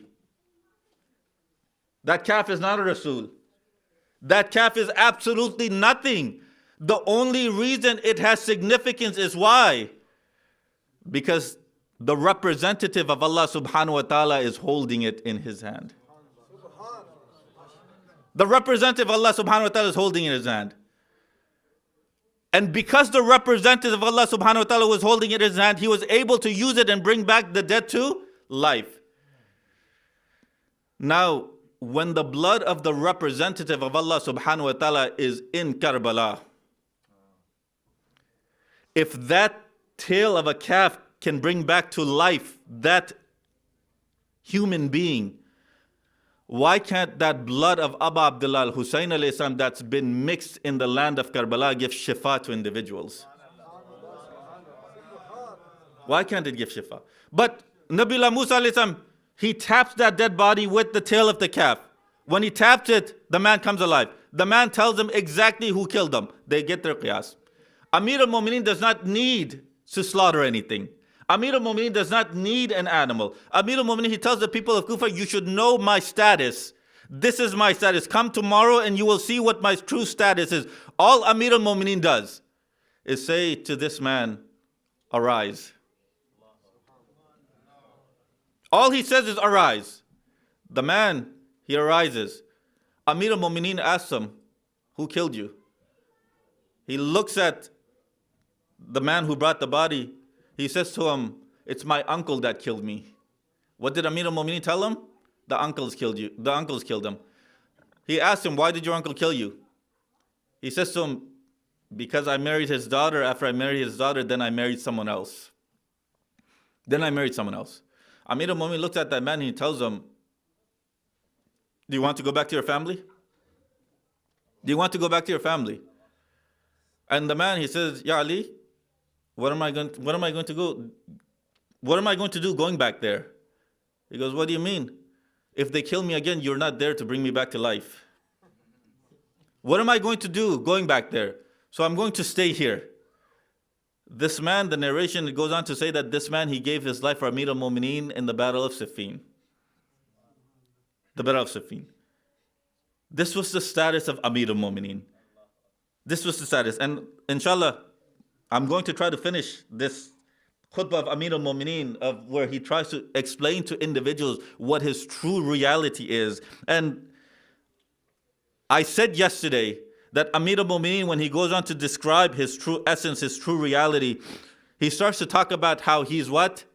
That calf is not a Rasul. That calf is absolutely nothing. The only reason it has significance is why? Because the representative of Allah subhanahu wa ta'ala is holding it in his hand. The representative of Allah subhanahu wa ta'ala is holding it in his hand. And because the representative of Allah subhanahu wa ta'ala was holding it in his hand, he was able to use it and bring back the dead to life. Now, when the blood of the representative of Allah subhanahu wa ta'ala is in Karbala, if that tail of a calf can bring back to life that human being, why can't that blood of Abu Abdullah al-Husayn alayhi salam that's been mixed in the land of Karbala give shifa to individuals? Why can't it give shifa? But Nabiullah Musa alayhi salam, he taps that dead body with the tail of the calf. When he taps it, the man comes alive. The man tells them exactly who killed them. They get their qiyas. Amir al-Mu'mineen does not need to slaughter anything. Amir al-Mu'mineen does not need an animal. Amir al-Mu'mineen, he tells the people of Kufa, you should know my status. This is my status. Come tomorrow and you will see what my true status is. All Amir al-Mu'mineen does is say to this man, arise. All he says is arise. The man, he arises. Amir al-Mu'mineen asks him, who killed you? He looks at the man who brought the body. He says to him, it's my uncle that killed me. What did Amir al-Mu'mineen tell him? The uncles killed you. The uncles killed him. He asked him, why did your uncle kill you? He says to him, because I married his daughter. After I married his daughter, then I married someone else. Amir al-Mu'mineen looks at that man and he tells him, do you want to go back to your family? Do you want to go back to your family? And the man, he says, Ya Ali, what am I going to do going back there? He goes, what do you mean? If they kill me again, you're not there to bring me back to life. What am I going to do going back there? So I'm going to stay here. This man, the narration goes on to say that this man, he gave his life for Amir al-Mu'mineen in the battle of Siffin. the Battle of Siffin. This was the status of Amir al-Mu'mineen. This was the status. And inshallah, I'm going to try to finish this khutbah of Amir al-Mu'mineen, of where he tries to explain to individuals what his true reality is. And I said yesterday that Amir al-Mu'mineen, when he goes on to describe his true essence, his true reality, he starts to talk about how he's what?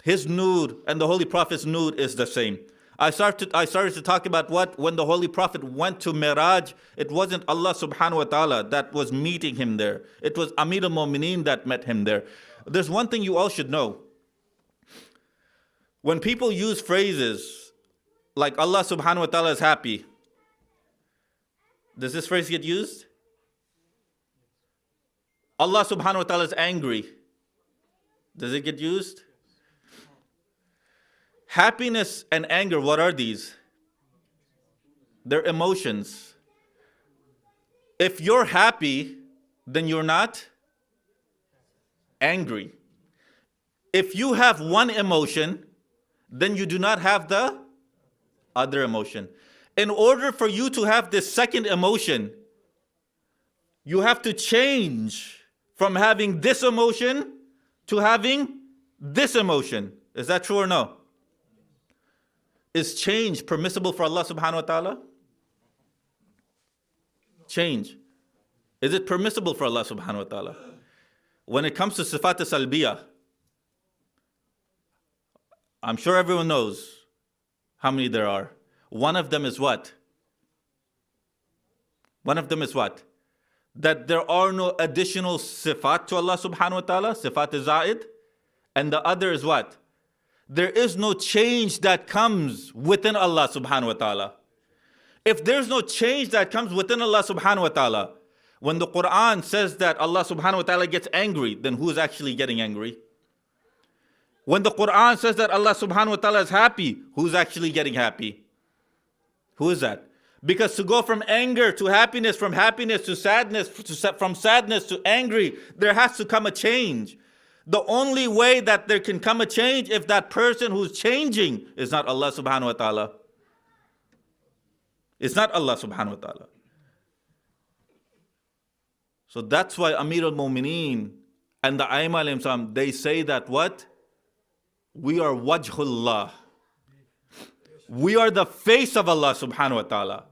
His nude and the Holy Prophet's nude is the same. I started to talk about what? When the Holy Prophet went to Miraj, it wasn't Allah subhanahu wa ta'ala that was meeting him there. It was Amir al-Mu'mineen that met him there. There's one thing you all should know. When people use phrases like Allah subhanahu wa ta'ala is happy, does this phrase get used? Allah subhanahu wa ta'ala is angry. Does it get used? Happiness and anger, what are these? They're emotions. If you're happy, then you're not angry. If you have one emotion, then you do not have the other emotion. In order for you to have this second emotion, you have to change from having this emotion to having this emotion. Is that true or no? Is change permissible for Allah subhanahu wa ta'ala? Change. Is it permissible for Allah subhanahu wa ta'ala? When it comes to sifat salbiyah, I'm sure everyone knows how many there are. One of them is what? One of them is what? That there are no additional sifat to Allah subhanahu wa ta'ala, sifat zaid. And the other is what? There is no change that comes within Allah subhanahu wa ta'ala. If there's no change that comes within Allah subhanahu wa ta'ala, when the Quran says that Allah subhanahu wa ta'ala gets angry, then who is actually getting angry? When the Quran says that Allah subhanahu wa ta'ala is happy, who's actually getting happy? Who is that? Because to go from anger to happiness, from happiness to sadness, from sadness to angry, there has to come a change. The only way that there can come a change if that person who's changing is not Allah subhanahu wa ta'ala. It's not Allah subhanahu wa ta'ala. So that's why Amir al-Mu'mineen and the Aimah alayhim salam, they say that what? We are wajhullah. We are the face of Allah subhanahu wa ta'ala.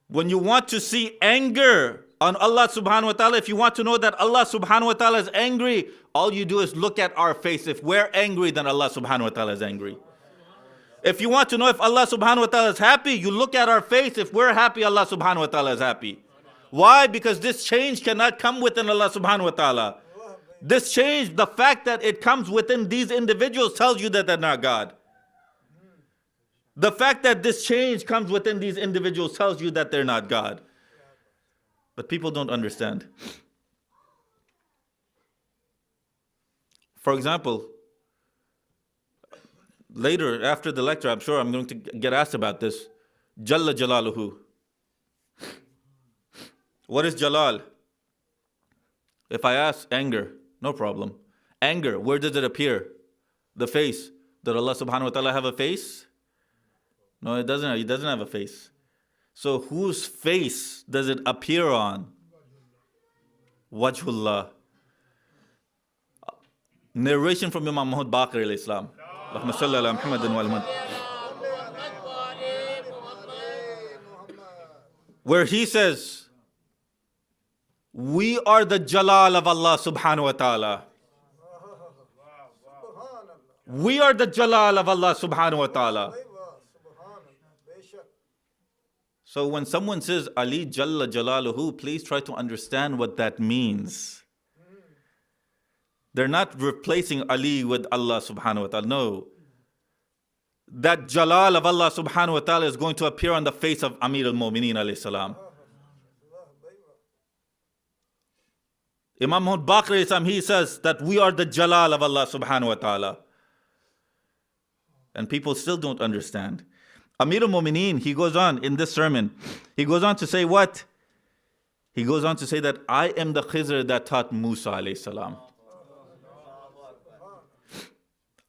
When you want to see anger on Allah subhanahu wa ta'ala, if you want to know that Allah subhanahu wa ta'ala is angry, all you do is look at our face. If we're angry, then Allah subhanahu wa ta'ala is angry. If you want to know if Allah subhanahu wa ta'ala is happy, you look at our face. If we're happy, Allah subhanahu wa ta'ala is happy. Why? Because this change cannot come within Allah subhanahu wa ta'ala. This change, the fact that it comes within these individuals tells you that they're not God. The fact that this change comes within these individuals tells you that they're not God. But people don't understand. For example, later after the lecture, I'm sure I'm going to get asked about this. Jalla Jalaluhu. What is Jalal? If I ask anger, no problem. Anger, where does it appear? The face. Did Allah subhanahu wa ta'ala have a face? No, it doesn't. He doesn't have a face. So whose face does it appear on? Wajhullah. Narration from Imam Muhammad Baqir alayhi salam. Allahumma salli ala Muhammadin wa ala where he says, we are the Jalal of Allah subhanahu wa ta'ala. We are the Jalal of Allah subhanahu wa ta'ala. So when someone says Ali Jalla Jalaluhu, please try to understand what that means. They're not replacing Ali with Allah subhanahu wa ta'ala. No. That Jalal of Allah subhanahu wa ta'ala is going to appear on the face of Amir al-Mu'mineen alayhi salam. Imam Muhammad Baqir alayhi salam, he says that we are the Jalal of Allah subhanahu wa ta'ala. And people still don't understand. Amir al-Mu'mineen, he goes on in this sermon, he goes on to say what? He goes on to say that I am the Khizr that taught Musa alayhi salam.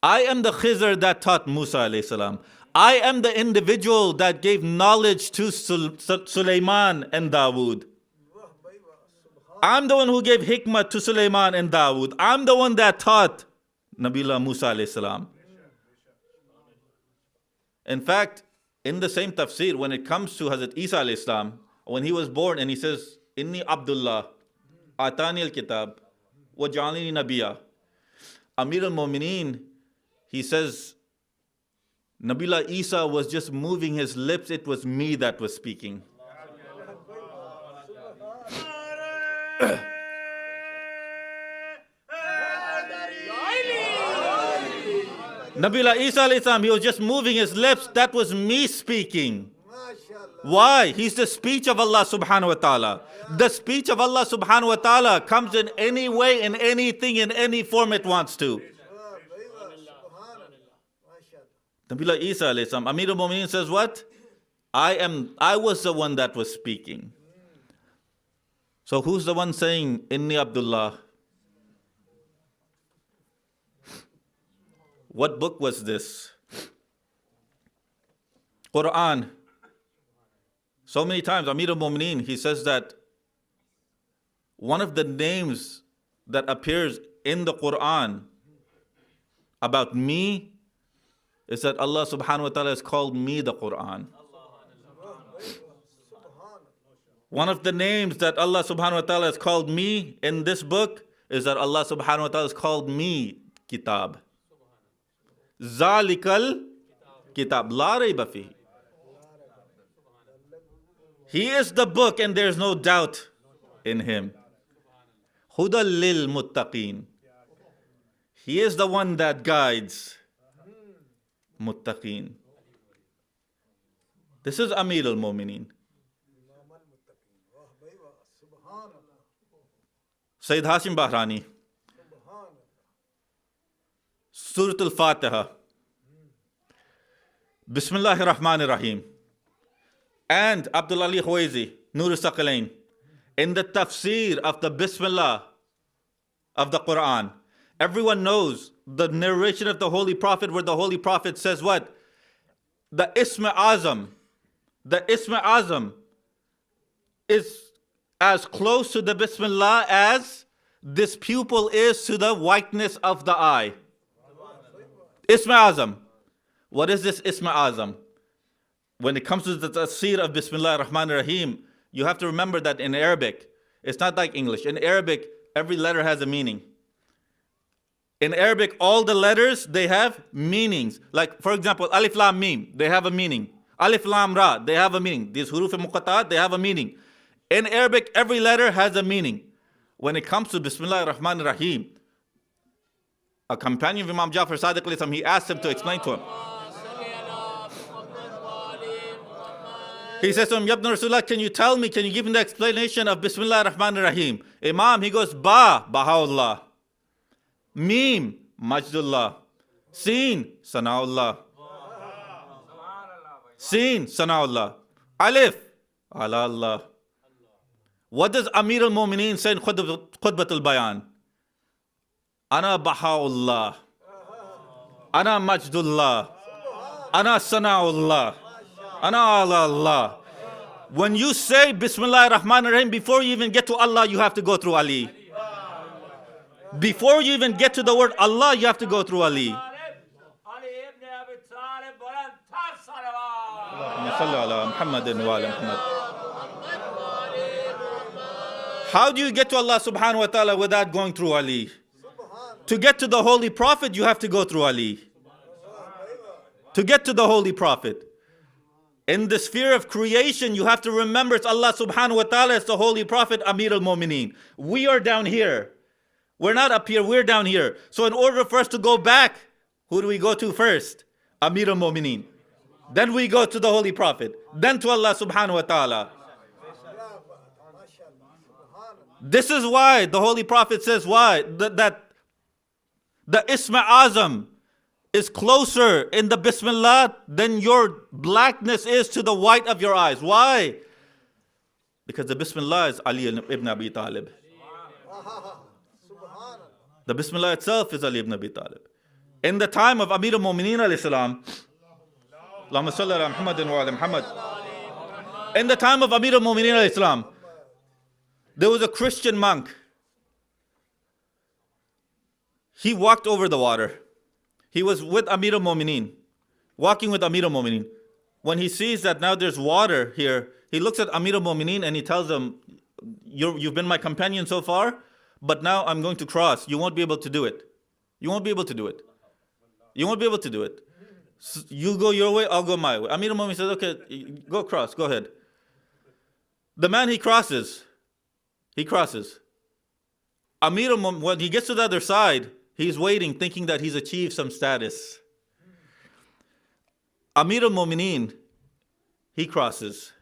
I am the Khizr that taught Musa alayhi salam. I am the individual that gave knowledge to Sulaiman and Dawood. I'm the one who gave hikmah to Sulaiman and Dawood. I'm the one that taught Nabiullah Musa alayhi salam. In fact, in the same tafsir, when it comes to Hazrat Isa alayhi salam, when he was born and he says, Inni Abdullah, Atani al-Kitab, wa ja'alini Nabiya. Amir al-Mu'mineen, he says, Nabiullah Isa was just moving his lips, it was me that was speaking. Nabiullah Isa alayhi salam, he was just moving his lips, that was me speaking. Why? He's the speech of Allah subhanahu wa ta'ala. The speech of Allah subhanahu wa ta'ala comes in any way, in anything, in any form it wants to. Nabiullah Isa alayhi salam, Amir al-Mu'mineen says what? I was the one that was speaking. So who's the one saying, Inni Abdullah? What book was this? Quran. So many times, Amir al-Mu'mineen, he says that one of the names that appears in the Quran about me is that Allah subhanahu wa ta'ala has called me the Quran. One of the names that Allah subhanahu wa ta'ala has called me in this book is that Allah subhanahu wa ta'ala has called me Kitab. Zalikal Kitab. La rayba fihi. He is the book and there's no doubt in him. Hudal lil muttaqeen. He is the one that guides muttaqeen. This is Amir al-Mu'mineen. Sayyid Hashim Bahrani. Surah Al-Fatiha. Bismillahir Rahmanir Rahim. And Abdul Ali Khwazi, Nur al-Saqalain, in the tafsir of the Bismillah of the Quran, everyone knows the narration of the Holy Prophet where the Holy Prophet says what? The Ism Azam is as close to the Bismillah as this pupil is to the whiteness of the eye. Ism Azam. What is this Ism Azam? When it comes to the tafsir of Bismillah ar-Rahman ar-Rahim, you have to remember that in Arabic, it's not like English. In Arabic, every letter has a meaning. In Arabic, all the letters, they have meanings. Like, for example, Alif Lam Mim, they have a meaning. Alif Lam Ra, they have a meaning. These huruf al-muqatta'at, they have a meaning. In Arabic, every letter has a meaning. When it comes to Bismillah ar-Rahman ar-Rahim, a companion of Imam Jafar Sadiq, he asked him to explain to him. He says to him, Yabna Rasulullah, can you tell me, can you give me the explanation of Bismillah ar-Rahman ar-Rahim? Imam, he goes, Baha'ullah. Mim, Majdullah. Seen, Sana'ullah. Seen, Sana'ullah. Alif, Ala Allah. What does Amir al-Mu'mineen say in Khutbat al-Bayan? Ana Baha'ullah. Ana Majdullah. Ana Sana'ullah. Ana Allah. When you say Bismillah ar-Rahman ar-Rahim, before you even get to Allah, you have to go through Ali. Before you even get to the word Allah, you have to go through Ali. How do you get to Allah subhanahu wa ta'ala without going through Ali? To get to the Holy Prophet, you have to go through Ali. To get to the Holy Prophet. In the sphere of creation, you have to remember it's Allah subhanahu wa ta'ala, it's the Holy Prophet, Amir al-Mu'mineen. We are down here. We're not up here, we're down here. So in order for us to go back, who do we go to first? Amir al-Mu'mineen. Then we go to the Holy Prophet. Then to Allah subhanahu wa ta'ala. This is why the Holy Prophet says why? That the Isma Azam is closer in the Bismillah than your blackness is to the white of your eyes. Why? Because the Bismillah is Ali ibn Abi Talib. The Bismillah itself is Ali ibn Abi Talib. In the time of Amir al-Mu'mineen alayhi salam, Allahumma salli ala Muhammadin wa ala Muhammad. In the time of Amir al-Mu'mineen alayhi salam, there was a Christian monk. He walked over the water. He was with Amir al-Mu'mineen, walking with Amir al-Mu'mineen. When he sees that now there's water here, he looks at Amir al-Mu'mineen and he tells him, you've been my companion so far, but now I'm going to cross. You won't be able to do it. You won't be able to do it. You won't be able to do it. You go your way, I'll go my way. Amir al-Mu'mineen says, okay, go cross, go ahead. The man, he crosses. He crosses. Amir al-Mu'mineen, when he gets to the other side, he's waiting, thinking that he's achieved some status. Amir al-Mu'mineen, he crosses.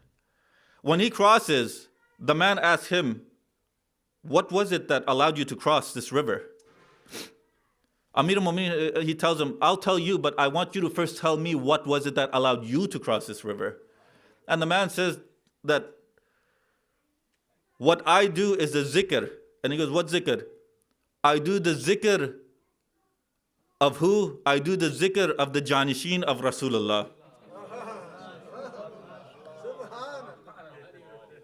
When he crosses, the man asks him, what was it that allowed you to cross this river? Amir al-Mu'mineen, he tells him, I'll tell you, but I want you to first tell me what was it that allowed you to cross this river. And the man says that what I do is the zikr. And he goes, what zikr? I do the zikr of who? I do the zikr of the Janishin of Rasulullah.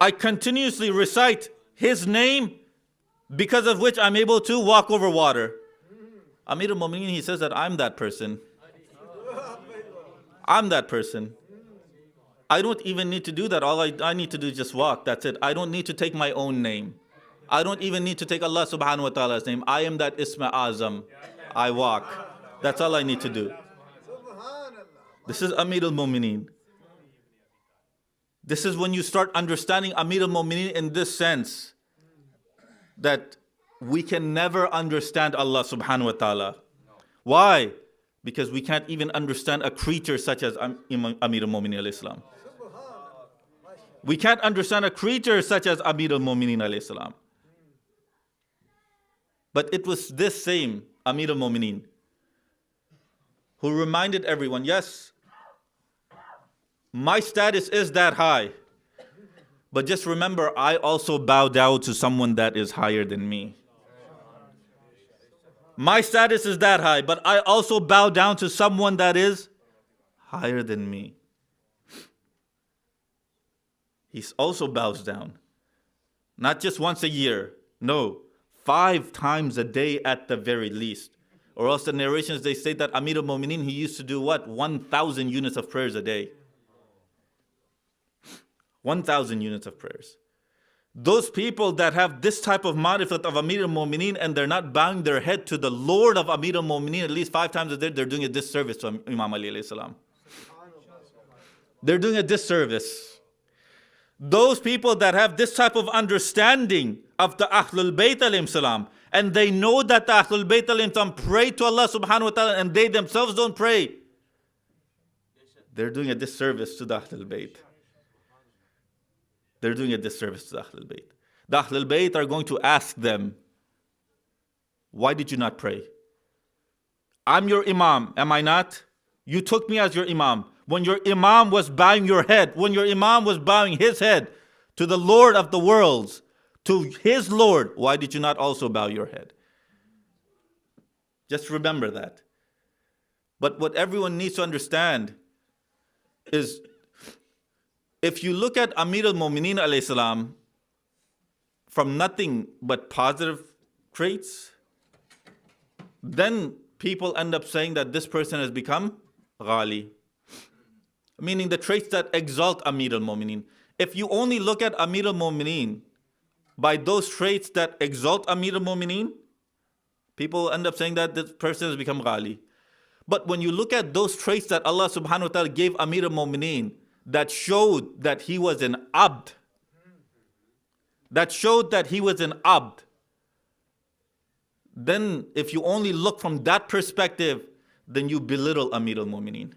I continuously recite his name, because of which I'm able to walk over water. Amir al-Mu'mineen, he says that I'm that person. I'm that person. I don't even need to do that. All I need to do is just walk. That's it. I don't need to take my own name. I don't even need to take Allah subhanahu wa ta'ala's name. I am that Isma Azam. I walk. That's all I need to do. This is Amir al-Mu'mineen. This is when you start understanding Amir al-Mu'mineen in this sense, that we can never understand Allah subhanahu wa ta'ala. Why? Because we can't even understand a creature such as Amir al-Mu'mineen alayhi salam. We can't understand a creature such as Amir al-Mu'mineen alayhi salam. But it was this same Amir al-Mu'mineen who reminded everyone, yes, my status is that high, but just remember, I also bow down to someone that is higher than me. My status is that high, but I also bow down to someone that is higher than me. He also bows down. Not just once a year. No, 5 times a day at the very least. Or else the narrations, they say that Amir al-Mu'mineen, he used to do what? 1,000 units of prayers a day. 1,000 units of prayers. Those people that have this type of marifat of Amir al-Mu'mineen and they're not bowing their head to the Lord of Amir al-Mu'mineen at least 5 times a day, they're doing a disservice to Imam Ali alayhi salam. They're doing a disservice. Those people that have this type of understanding of the Ahlul Bayt alayhim salam, and they know that the Ahlul Bayt alayhim salam pray to Allah subhanahu wa ta'ala and they themselves don't pray, they're doing a disservice to the Ahlul Bayt. They're doing a disservice to the Ahlul Bayt. The Ahlul Bayt are going to ask them, why did you not pray? I'm your Imam, am I not? You took me as your Imam. When your Imam was bowing your head, when your Imam was bowing his head to the Lord of the worlds, to his Lord, why did you not also bow your head? Just remember that. But what everyone needs to understand is, if you look at Amir al-Mu'mineen alayhi salam from nothing but positive traits, then people end up saying that this person has become ghali. Meaning the traits that exalt Amir al-Mu'mineen. If you only look at Amir al-Mu'mineen by those traits that exalt Amir al-Mu'mineen, people end up saying that this person has become ghali. But when you look at those traits that Allah subhanahu wa ta'ala gave Amir al-Mu'mineen, that showed that he was an abd, then if you only look from that perspective, then you belittle Amir al-Mu'mineen.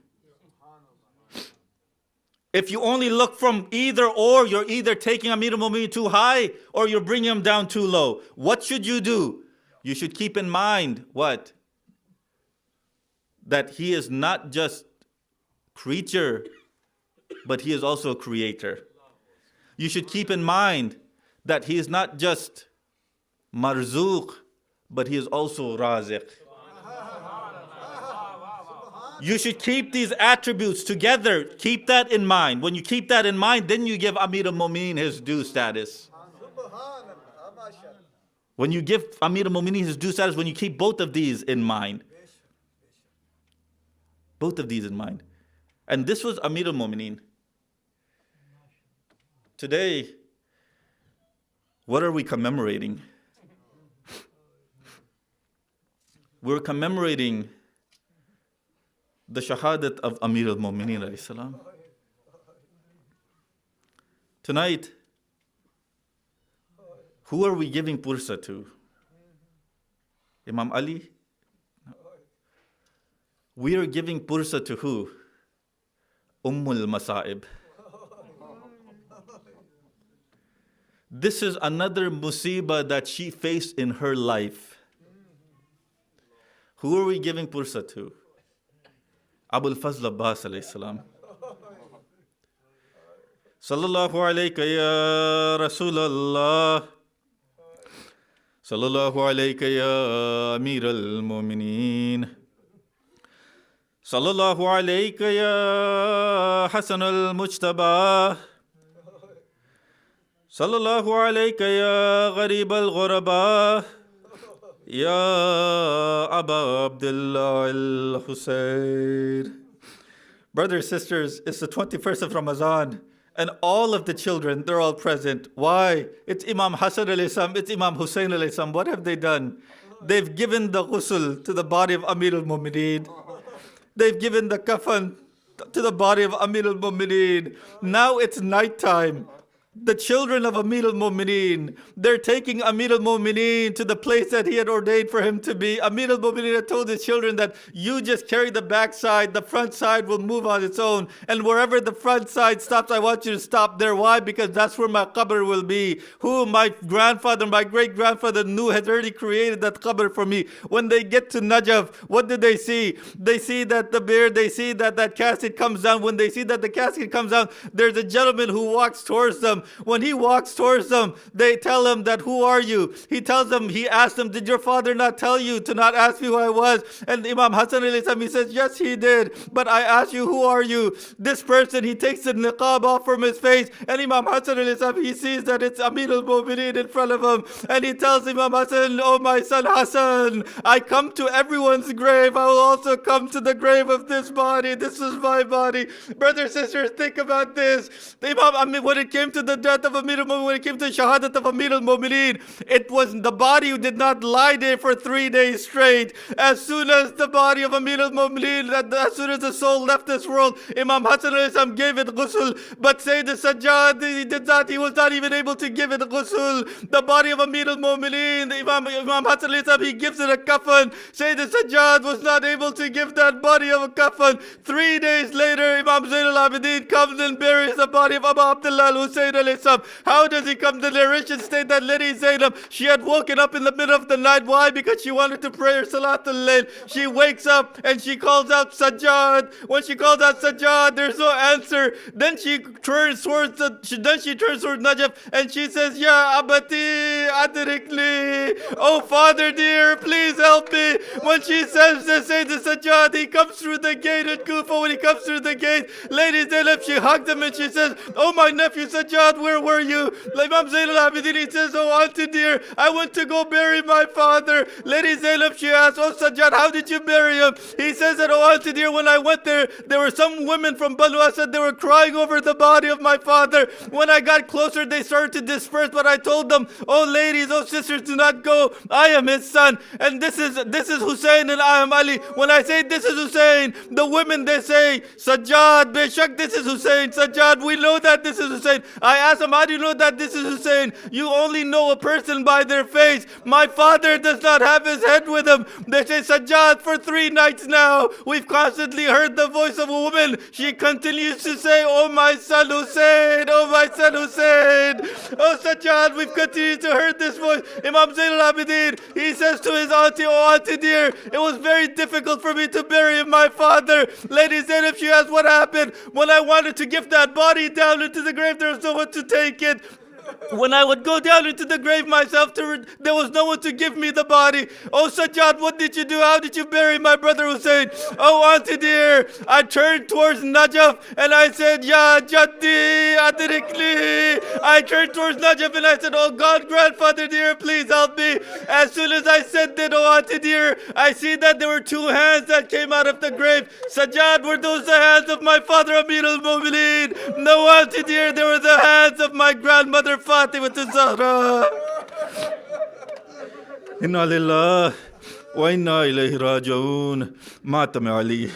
If you only look from either or, you're either taking Amir al-Mu'mineen too high or you're bringing him down too low. What should you do? You should keep in mind what? That he is not just creature, but he is also a creator. You should keep in mind that he is not just marzuq, but he is also raziq. You should keep these attributes together. Keep that in mind. When you keep that in mind, then you give Amir al-Mu'mineen his due status. When you give Amir al-Mu'mineen his due status, when you keep both of these in mind. Both of these in mind. And this was Amir al-Mu'mineen. Today, what are we commemorating? We're commemorating the Shahadat of Amir al-Mu'mineen alayhi salam. Tonight, who are we giving pursa to? Imam Ali? We are giving pursa to who? Ummul Masa'ib. This is another musibah that she faced in her life. Who are we giving pursa to? Abul Fazl Abbas alayhi salam. Sallallahu alayka ya Rasulallah. Sallallahu alayka ya Amir al-Mu'mineen. Sallallahu alayka ya Hasan al-Mujtaba. Sallallahu alayka ya Gharib al-Ghuraba. Ya Aba Abdullah al-Husayn. Brothers, sisters, it's the 21st of Ramadan. And all of the children, they're all present. Why? It's Imam Hassan alayhi salam, it's Imam Hussein alayhi salam. What have they done? They've given the ghusl to the body of Amir al-Mu'mineen. They've given the kafan to the body of Amir al-Mu'mineen. Now it's nighttime. The children of Amir al-Mu'mineen, they're taking Amir al-Mu'mineen to the place that he had ordained for him to be. Amir al-Mu'mineen had told his children that you just carry the backside, the front side will move on its own. And wherever the front side stops, I want you to stop there. Why? Because that's where my qabr will be. Who my grandfather, my great-grandfather knew has already created that qabr for me. When they get to Najaf, what do they see? They see that the beard, they see that that casket comes down. When they see that the casket comes down, there's a gentleman who walks towards them. When he walks towards them, they tell him that, who are you? He tells them, he asks them, did your father not tell you to not ask me who I was? And Imam Hassan alayhi salam, he says, yes, he did. But I asked you, who are you? This person, he takes the niqab off from his face. And Imam Hassan alayhi salam, he sees that it's Amir al-Mu'mineen in front of him. And he tells Imam Hassan, oh my son Hassan, I come to everyone's grave. I will also come to the grave of this body. This is my body. Brothers, sisters, think about this. When it came to the death of Amir al-Mu'mineen, when it came to Shahadat of Amir al-Mu'mineen, it was the body who did not lie there for 3 days straight. As soon as the body of Amir al-Mu'mineen, as soon as the soul left this world, Imam Hassan alayhi salam gave it ghusl. But Sayyid Sajjad, he was not even able to give it ghusl. The body of Amir al-Mu'mineen, Imam Hassan alayhi salam, he gives it a kafan. Sayyid Sajjad was not able to give that body of a kafan. 3 days later, Imam Zain al-Abidin comes and buries the body of Abu Abdullah al-Husayn alayhi salam. How does he come? The narration state that Lady Zainab, she had woken up in the middle of the night. Why? Because she wanted to pray her Salatul Layl. She wakes up and she calls out Sajjad. When she calls out Sajjad, there's no answer. Then she turns towards Najaf and she says, Ya Abati Adrikli. Oh father dear, please help me. When she says this, say to Sajjad, he comes through the gate at Kufa. When he comes through the gate, Lady Zainab, she hugged him and she says, oh my nephew Sajjad, where were you? Imam Zain al-Abidin, he says, oh auntie dear, I went to go bury my father. Lady Zainab, she asked, oh Sajjad, how did you bury him? He says that, oh auntie dear, when I went there, there were some women from Banu Asad, they were crying over the body of my father. When I got closer, they started to disperse, but I told them, oh ladies, oh sisters, do not go. I am his son, and this is Hussein and I am Ali. When I say this is Hussein, the women, they say, Sajjad, Beshak, this is Hussein. Sajjad, we know that this is Hussein. I asked him, how do you know that this is Hussein? You only know a person by their face. My father does not have his head with him. They say, Sajjad, for 3 nights now, we've constantly heard the voice of a woman. She continues to say, oh my son Hussein, oh my son Hussein. Oh Sajjad, we've continued to hear this voice. Imam Zain al-Abidin, he says to his auntie, oh auntie dear, it was very difficult for me to bury my father. Lady Zainab, she asked what happened. When I wanted to give that body down into the grave, there was no one to take it. When I would go down into the grave myself, there was no one to give me the body. Oh, Sajjad, what did you do? How did you bury my brother Hussein? Oh, auntie dear, I turned towards Najaf and I said, Ya Jaddi, Adrikli. I turned towards Najaf and I said, oh God, grandfather dear, please help me. As soon as I said that, oh auntie dear, I see that there were two hands that came out of the grave. Sajjad, were those the hands of my father Amir al-Mu'mineen? No, auntie dear, they were the hands of my grandmother Fatima Zahra. Inna lillah wa inna ilayhi raji'un. Matam Ali.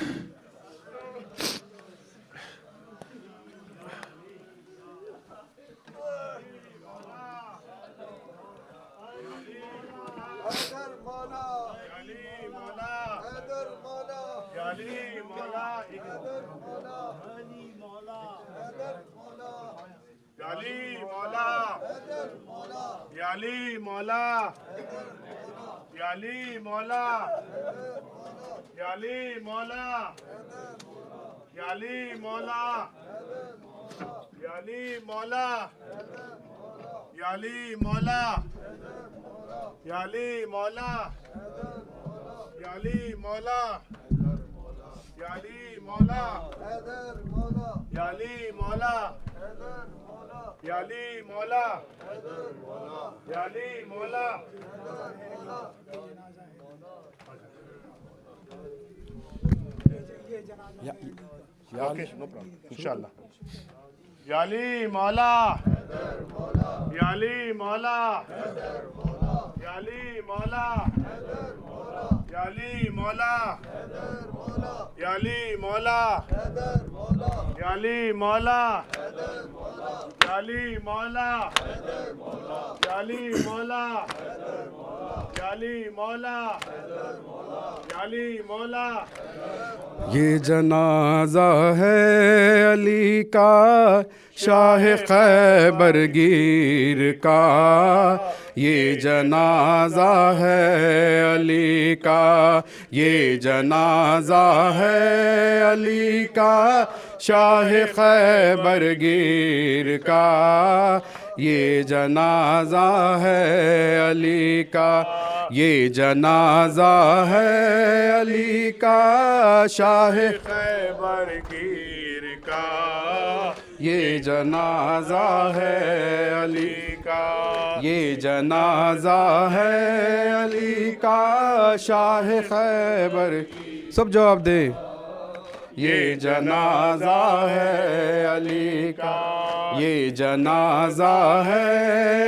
Ali Mola, Ali Mola, Ali Mola, Ali Mola, Ali Mola, Ali Mola, Ali Mola, Ali Mola, Ali Mola, Ali Mola. Yali Mola, Yali Mola, okay, no problem, inshallah. Yali Mola, Yali Mola, Yali Mola, Yali Mola, Yali Mola, Yali Mola, Yali Mola, Yali Mola, Yali Mola, Yali Mola. یہ جنازہ ہے علی کا شاہ خیبر گیر کا، یہ جنازہ ہے علی کا، یہ جنازہ ہے علی کا شاہ خیبر گیر کا، یہ جنازہ ہے علی کا، یہ جنازہ ہے علی کا شاہ خیبر گیر کا، یہ جنازہ ہے علی کا، یہ جنازہ ہے علی کا شاہ خیبر. سب جواب دیں. یہ جنازہ ہے علی کا، یہ جنازہ ہے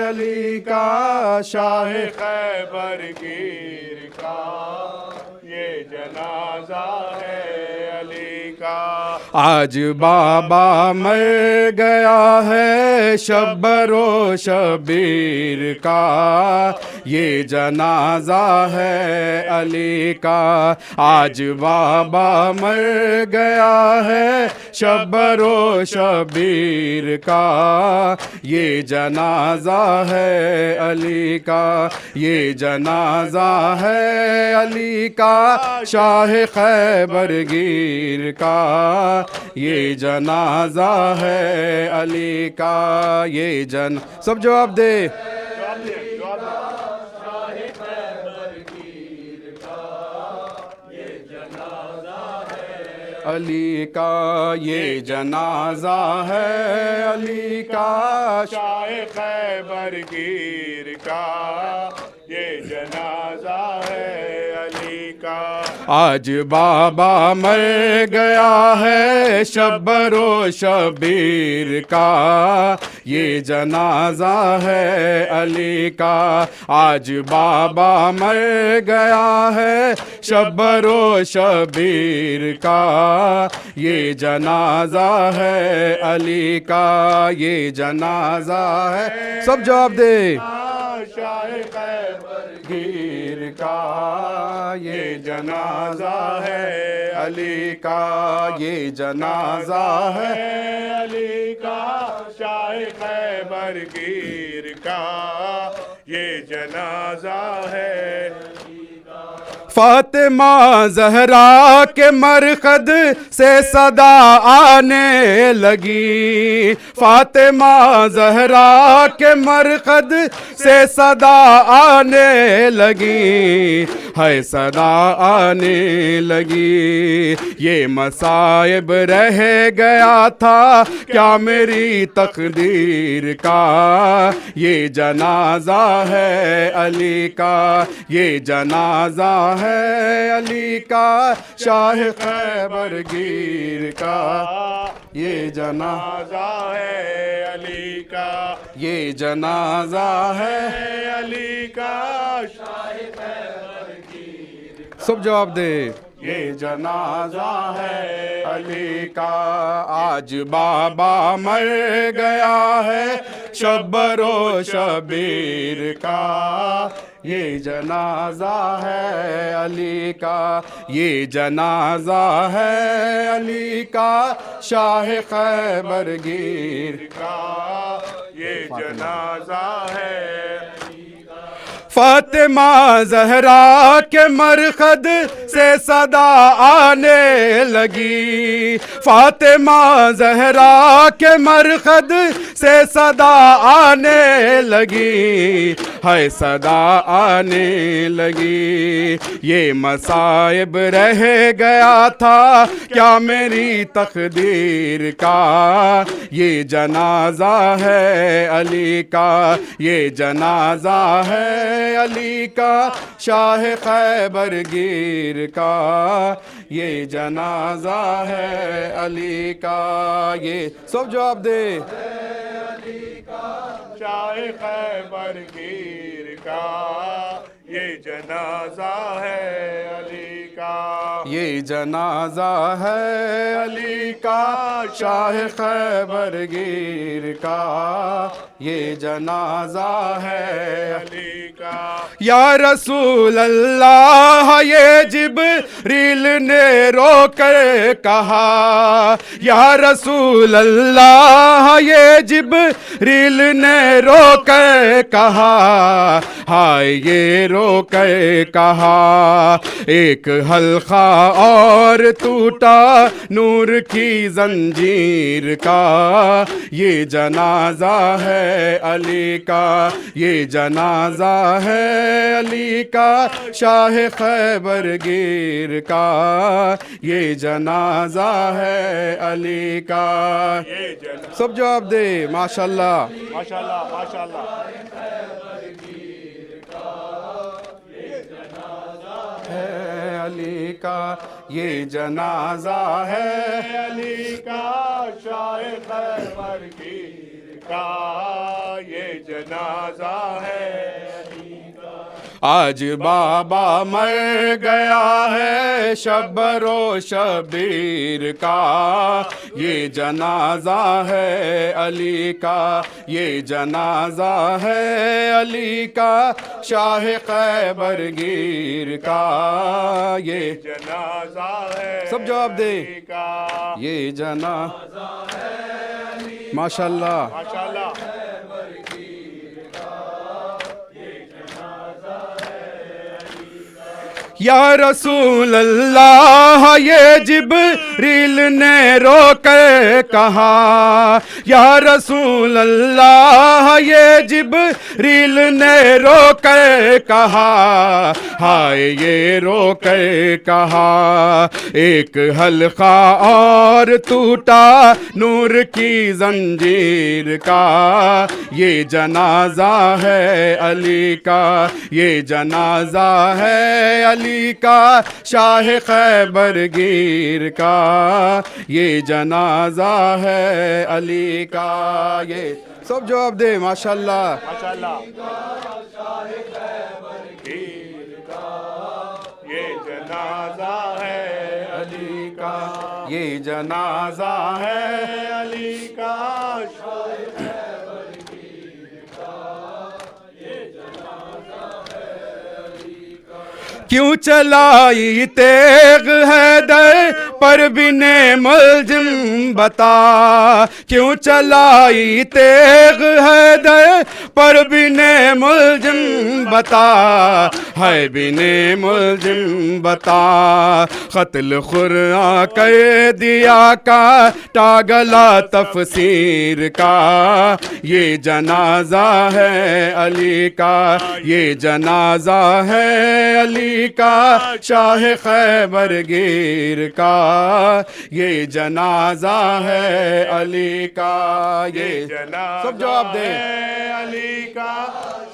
علی کا شاہ خیبر گیر کا، یہ جنازہ ہے علی کا. آج بابا مر گیا ہے شبر و شبیر کا، یہ جنازہ ہے علی کا. آج بابا مر گیا ہے شبر و شبیر کا، یہ جنازہ ہے علی کا، یہ جنازہ ہے علی کا شاہ خیبر گیر کا، یہ جنازہ ہے علی کا، یہ سب جواب دے. علی کا یہ جنازہ ہے علی کا شاہ خیبر گیر کا، یہ جنازہ ہے علی کا. آج بابا مر گیا ہے شبر و شبیر کا، یہ جنازہ ہے علی کا. آج بابا مر گیا ہے شبر و شبیر کا، یہ جنازہ ہے علی کا، یہ جنازہ ہے. سب جواب دے. شاہ خیبر گیر کا یہ جنازہ ہے علی کا، یہ جنازہ ہے علی کا، شاہ خیبر گیر کا، یہ جنازہ ہے. فاطمہ زہرا کے مرقد سے صدا آنے لگی، فاطمہ زہرا کے مرقد سے صدا آنے لگی، ہے صدا آنے لگی۔ یہ مصائب رہ گیا تھا کیا میری تقدیر کا، یہ جنازہ ہے علی کا، یہ جنازہ ہے علی کا، شاہ خیبر گیر کا، یہ جنازہ ہے علی کا، یہ جنازہ ہے علی کا، شاہ خیبر گیر کا۔ سب جواب دے۔ یہ جنازہ ہے علی کا، آج بابا مر گیا ہے شبر و شبیر کا، یہ جنازہ ہے علی کا، یہ جنازہ ہے علی کا، شاہ خیبر گیر کا، یہ جنازہ ہے۔ فاطمہ زہرا کے مرقد سے صدا آنے لگی، فاطمہ زہرا کے مرقد سے صدا آنے لگی، ہے صدا آنے لگی۔ یہ مصائب رہ گیا تھا کیا میری تقدیر کا، یہ جنازہ ہے علی کا، یہ جنازہ ہے علی کا، شاہ خیبر گیر کا، یہ جنازہ ہے علی کا۔ یہ سب جواب دے۔ شاہ خیبر گیر کا، یہ جنازہ ہے علی کا، یہ جنازہ ہے علی کا، شاہ خیبر گیر کا، یہ جنازہ ہے علی کا۔ یا رسول اللہ یہ جبریل نے رو کر کہا، یا رسول اللہ یہ جبریل نے رو کر کہا، ہائے یہ رو کر کہا، ایک حلقہ اور ٹوٹا نور کی زنجیر کا، یہ جنازہ ہے علی کا، یہ جنازہ ہے علی کا، شاہ خیبر گیر کا، یہ جنازہ ہے علی کا۔ سب جواب دے۔ ماشاءاللہ ماشاءاللہ ماشاءاللہ۔ ہے علی کا، یہ جنازہ ہے علی کا، شاہ خیبر گیر کا، یہ جنازہ ہے علی کا۔ آج بابا مر گیا ہے شبر و شبیر کا، یہ جنازہ ہے علی کا، یہ جنازہ ہے علی کا، شاہ خیبر گیر کا، یہ جنازہ ہے۔ سب جواب دے۔ یہ جنازہ ہے ماشاءاللہ ماشاءاللہ۔ یا رسول اللہ یہ جبریل نے رو کر کہا، یا رسول اللہ یہ جبریل نے رو کر کہا، ہائے یہ رو کر کہا، ایک حلقہ اور ٹوٹا نور کی زنجیر کا، یہ جنازہ ہے علی کا، یہ جنازہ ہے علی کا، شاہ خیبر گیر کا، یہ جنازہ ہے علی کا۔ یہ سب جواب دے۔ ماشاءاللہ ماشاءاللہ۔ یہ جنازہ ہے علی کا، یہ جنازہ ہے علی کا، کیوں چلائی تیغ حیدر پروین ملزم بتا کیوں چلائی تیغ حیدر پروین ملزم بتا ہے بن ملزم بتا قتل قرآن کر دیا کاٹا گلا تفسیر کا یہ جنازہ ہے علی کا یہ جنازہ ہے علی کا شاہ خیبر گیر کا یہ جنازہ ہے علی کا یہ جنازہ سب جواب دیں علی کا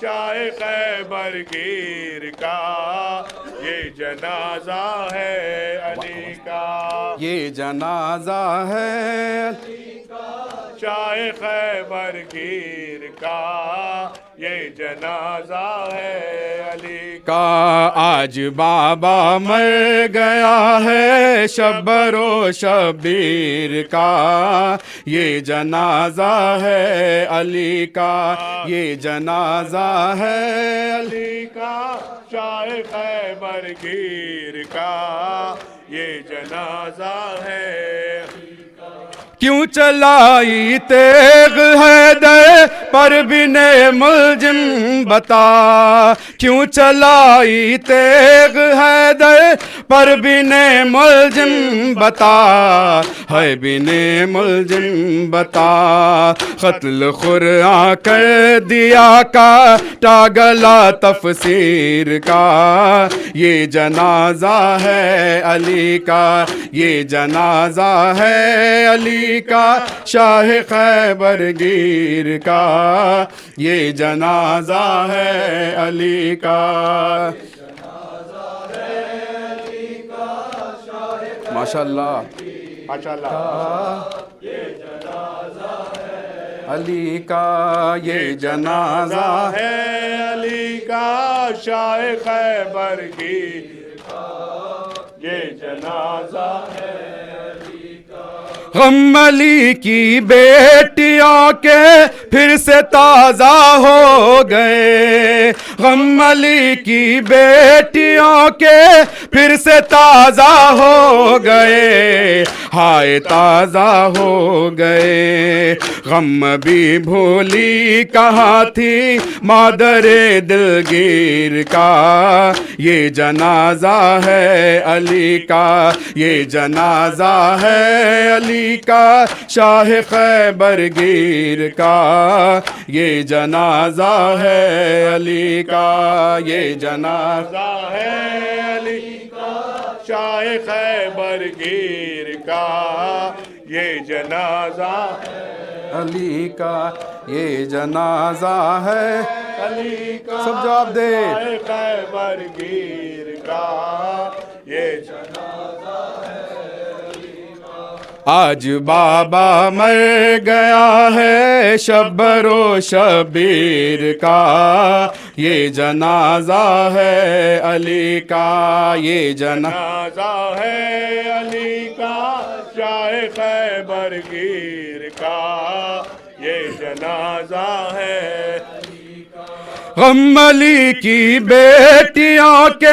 شاہ خیبر گیر کا یہ جنازہ ہے علی کا یہ جنازہ ہے شاہ خیبر گیر کا یہ جنازہ ہے علی کا آج بابا مر گیا ہے شبر و شبیر کا یہ جنازہ ہے علی کا یہ جنازہ ہے علی کا شاہ خیبر گیر کا یہ جنازہ ہے کیوں چلائی تیغ حیدر پروین ملزم بتا کیوں چلائی تیغ حیدر پروین ملزم بتا ہے بن ملزم بتا قتل قرآن کر دیا کاٹا گلا تفسیر کا یہ جنازہ ہے علی کا یہ جنازہ ہے علی کا شاہ خیبر گیر کا یہ جنازہ ہے علی کا ماشاء اللہ علی کا یہ جنازہ ہے علی کا شاہ خیبر گیر کا یہ جنازہ ہے غم علی کی بیٹیوں کے پھر سے تازہ ہو گئے غم علی کی بیٹیوں کے پھر سے تازہ ہو گئے ہائے تازہ ہو گئے غم بھی بھولی کہاں تھی مادر دلگیر کا یہ جنازہ ہے علی کا یہ جنازہ ہے علی کا شاہ خیبر گیر کا یہ جنازہ ہے علی کا یہ جنازہ ہے علی کا شاہ خیبر گیر کا یہ جنازہ ہے علی کا یہ جنازہ ہے علی کا سب جواب دے شاہ خیبر گیر کا یہ جنازہ ہے آج بابا مر گیا ہے شبر و شبیر کا یہ جنازہ ہے علی کا یہ جنازہ ہے علی کا شاہ خیبر گیر کا یہ جنازہ ہے غم علی کی بیٹیوں کے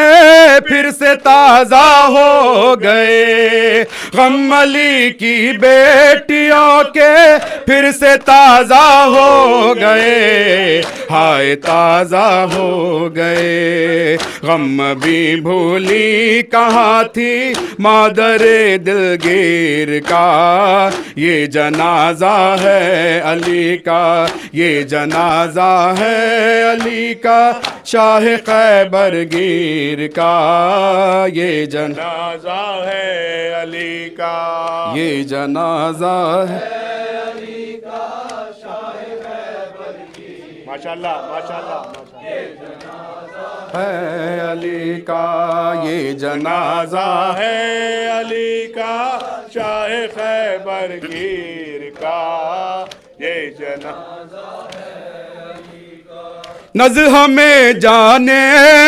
پھر سے تازہ ہو گئے غم علی کی بیٹیوں کے پھر سے تازہ ہو گئے ہائے تازہ ہو گئے غم بھی بھولی کہاں تھی مادر دلگیر کا یہ جنازہ ہے علی کا یہ جنازہ ہے علی کا شاہ خیبر گیر کا یہ جنازہ ہے علی کا یہ جنازہ ہے علی کا شاہ خیبر گیر ماشاءاللہ ماشاءاللہ ہے علی کا یہ جنازہ ہے علی کا شاہ خیبر گیر کا یہ جنازہ ہے نز ہمیں جانے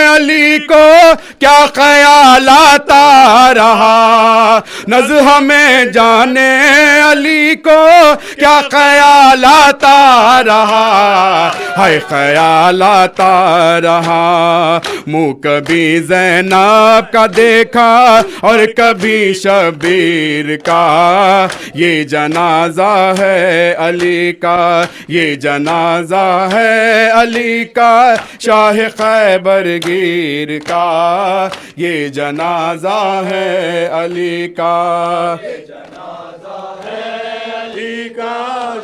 علی کو کیا خیال آتا رہا، نز ہمیں جانے علی کو کیا خیال آتا رہا، ہے خیال آتا رہا، منہ کبھی زینب کا دیکھا اور کبھی شبیر کا، یہ جنازہ ہے علی کا، یہ جنازہ ہے علی کا، شاہ خیبر گیر کا، یہ جنازہ ہے علی کا، یہ جنازہ ہے علی کا،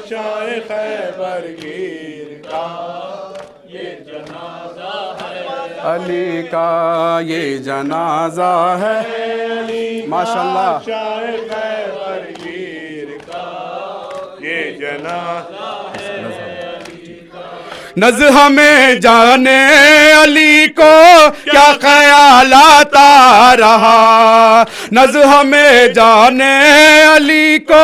شاہ خیبر گیر کا، یہ جنازہ ہے علی کا، یہ جنازہ ہے علی، ماشاءاللہ، شاہ خیبر گیر کا، یہ جنازہ نز ہمیں جانے علی کو کیا خیال آتا رہا، نز ہمیں جانے علی کو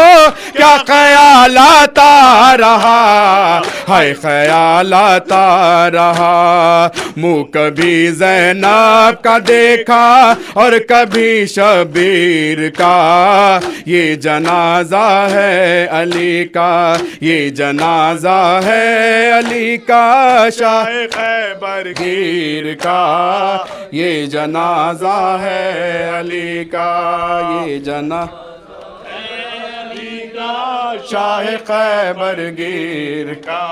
کیا خیال آتا رہا، ہے خیال آتا رہا، منہ کبھی زینب کا دیکھا اور کبھی شبیر کا، یہ جنازہ ہے علی کا، یہ جنازہ ہے علی کا، شاہ خیبر گیر کا، یہ جنازہ ہے علی کا، یہ جنازہ ہے علی کا، شاہ خیبر گیر کا،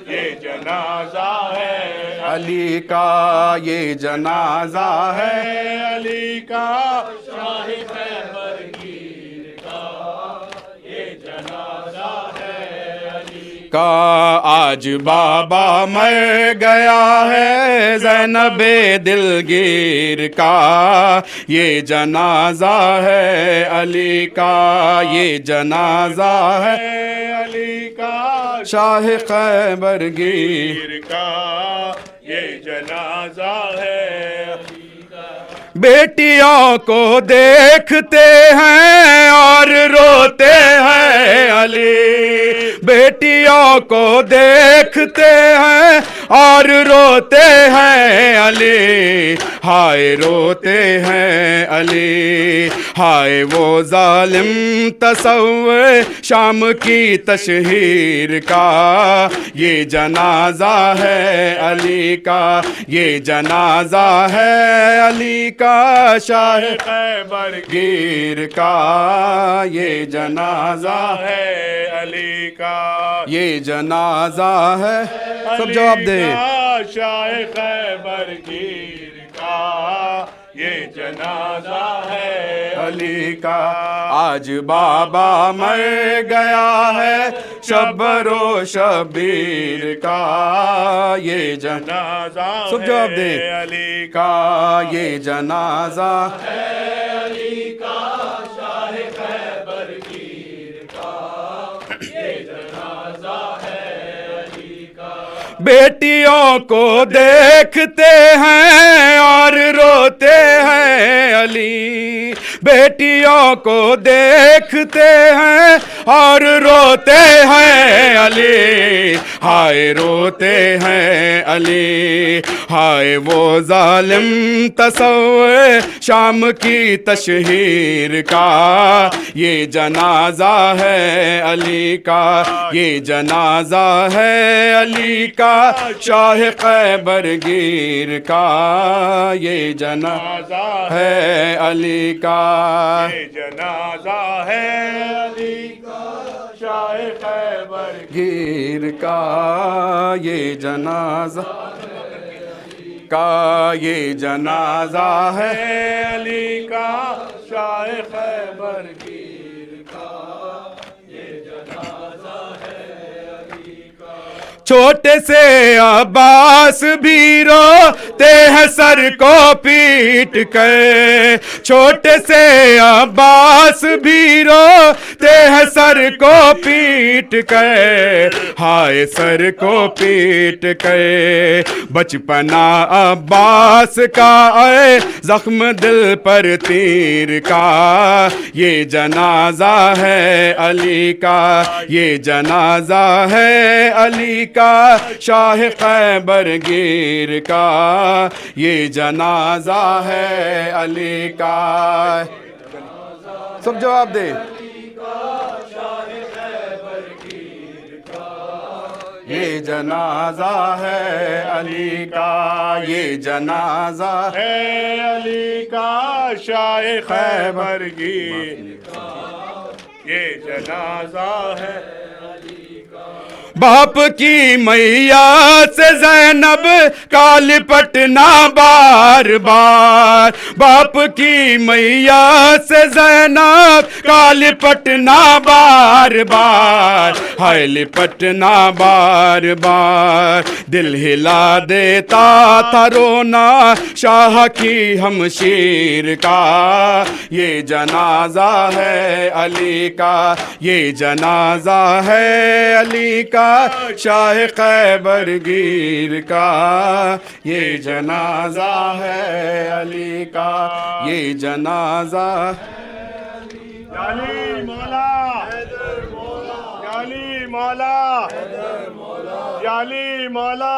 یہ جنازہ ہے علی کا، یہ جنازہ ہے علی کا، شاہ خیبر گیر کا، یہ جنازہ ہے علی کا، آج بابا مر گیا ہے زینب دلگیر کا، یہ جنازہ ہے علی کا، یہ جنازہ ہے علی کا، شاہ خیبر گیر کا، یہ جنازہ ہے علی کا، بیٹیوں کو دیکھتے ہیں اور روتے ہیں علی، بیٹیوں کو دیکھتے ہیں اور روتے ہیں علی، ہائے روتے ہیں علی، ہائے وہ ظالم تصور شام کی تشہیر کا، یہ جنازہ ہے علی کا، یہ جنازہ ہے علی کا، شاہ خیبر گیر کا، یہ جنازہ ہے علی کا، یہ جنازہ ہے، سب جواب دے، شاہ خیبر گیر کا، یہ جنازہ ہے علی کا، آج بابا مر گیا ہے شبر و شبیر کا، یہ جنازہ سب جواب دے علی کا، یہ جنازہ ہے علی کا، شاہ خیبر گیر کا، یہ جنازہ ہے علی کا، بیٹیوں کو دیکھتے ہیں اور روتے ہیں علی، بیٹیوں کو دیکھتے ہیں اور روتے ہیں علی، ہائے روتے ہیں علی، ہائے وہ ظالم تصور شام کی تشہیر کا، یہ جنازہ ہے علی کا، یہ جنازہ ہے علی کا، شاہ خیبر گیر کا، یہ جنازہ ہے علی کا، یہ جنازہ ہے علی کا، شاہ خیبر گیر کا، یہ جنازہ کا، یہ جنازہ ہے علی کا، شاہ خیبر گیر کا، یہ جنازہ ہے علی کا، چھوٹے سے عباس بھی روتے ہیں سر کو پیٹ کر، چھوٹے سے عباس بھی روتے رکھتے ہیں سر کو پیٹ کر، ہائے سر کو پیٹ کر، بچپنا عباس کا اے زخم دل پر تیر کا، یہ جنازہ ہے علی کا، یہ جنازہ ہے علی کا، شاہ خیبر گیر کا، یہ جنازہ ہے علی کا. سب جواب دیں. یہ جنازہ ہے علی کا، یہ جنازہ ہے علی کا، شاہ خیبر گیر کا، یہ جنازہ ہے. باپ کی میاں سے زینب کا لپٹنا بار بار، باپ کی میاں سے زینب کا لپٹنا بار بار، ہائے لپٹنا بار بار، دل ہلا دیتا تھا رونا شاہ کی ہمشیر کا، یہ جنازہ ہے علی کا، یہ جنازہ ہے علی کا، شاہ خیبر گیر کا، یہ جنازہ ہے علی کا، یہ جنازہ علی مولا، علی مولا، علی مولا.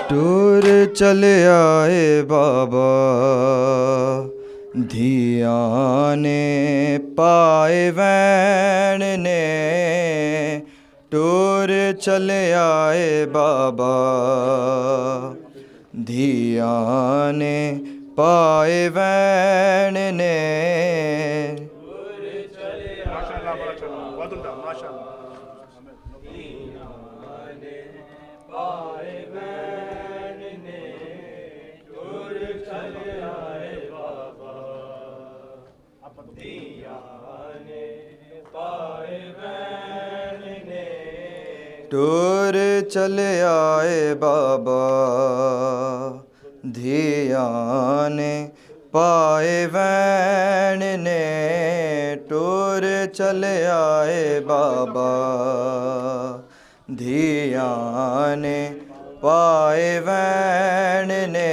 ٹور چلے آئے بابا دھیاں نے پائے وین نے، ٹور چلے آئے بابا دھیاں نے پائے وین نے. ماشاءاللہ، بڑا چلا، بہت عمدہ، ماشاءاللہ. ٹور چلے آئے بابا دھیاں نے پائے وین نے، ٹور چلے آئے بابا دھیاں نے پائے وین نے.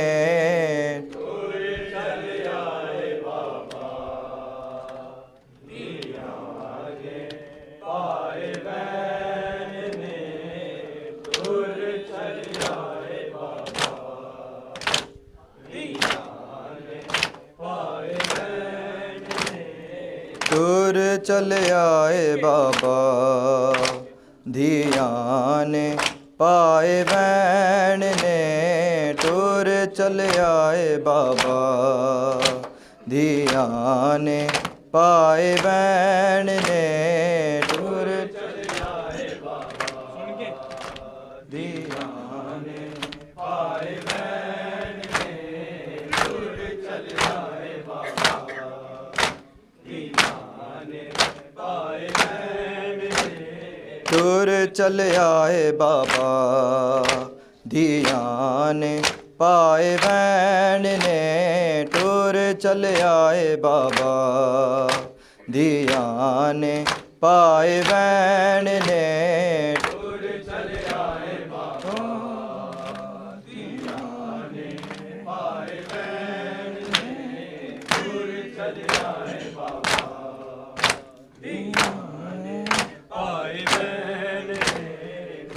ٹور چلے آئے بابا دھیاں نے پائے وین نے، ٹور چلے آئے بابا دھیاں نے پائے وین نے، ٹور چلے آئے بابا دھیاں نے پائے وین نے، ٹور چلے آئے بابا ٹور چلے آئے بابا دھیاں نے پائے وین نے، ٹور چلے آئے بابا دھیاں نے پائے وین نے، ٹور چلے آئے بابا دھیاں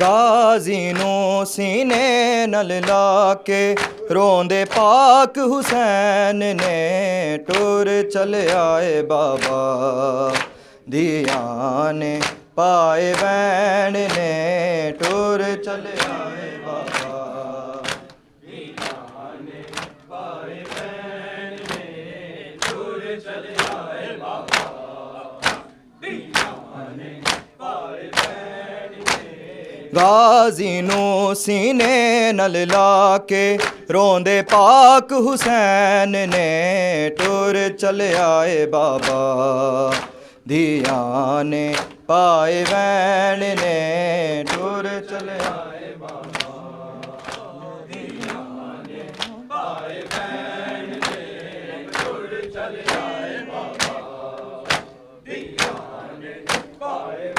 ਗਾਜ਼ੀ ਨੂੰ ਸੀਨੇ ਨਾਲ ਲਾ ਕੇ ਰੋਂਦੇ ਪਾਕ ਹੁਸੈਨ ਨੇ ਟੁਰ ਚਲਿਆ ਏ ਬਾਬਾ ਦੀਆਂ ਨੇ ਪਾਏ ਬੈਣ ਨੇ ਟੁਰ ਚਲਿਆ ਏ ਬਾਬਾ ਦੀਆਂ ਨੇ ਪਾਏ ਬੈਣ ਨੇ ਟੁਰ ਚਲਿਆ ਏ ਬਾਬਾ ਦੀਆਂ ਨੇ ਪਾਏ ਗਾਜ਼ੀ ਨੂੰ ਸੀਨੇ ਨਾਲ ਲਾ ਕੇ ਰੋਂਦੇ ਪਾਕ ਹੁਸੈਨ ਨੇ ਟੁਰ ਚਲਿਆ ਏ ਬਾਬਾ ਦੀਆਂ ਨੇ ਪਾਏ ਬੈਣ ਨੇ ਟੁਰ ਚਲਿਆ ਏ ਬਾਬਾ ਦੀਆਂ ਨੇ ਪਾਏ ਬੈਣ ਨੇ ਟੁਰ ਚਲਿਆ ਏ ਬਾਬਾ ਦੀਆਂ ਨੇ ਪਾਏ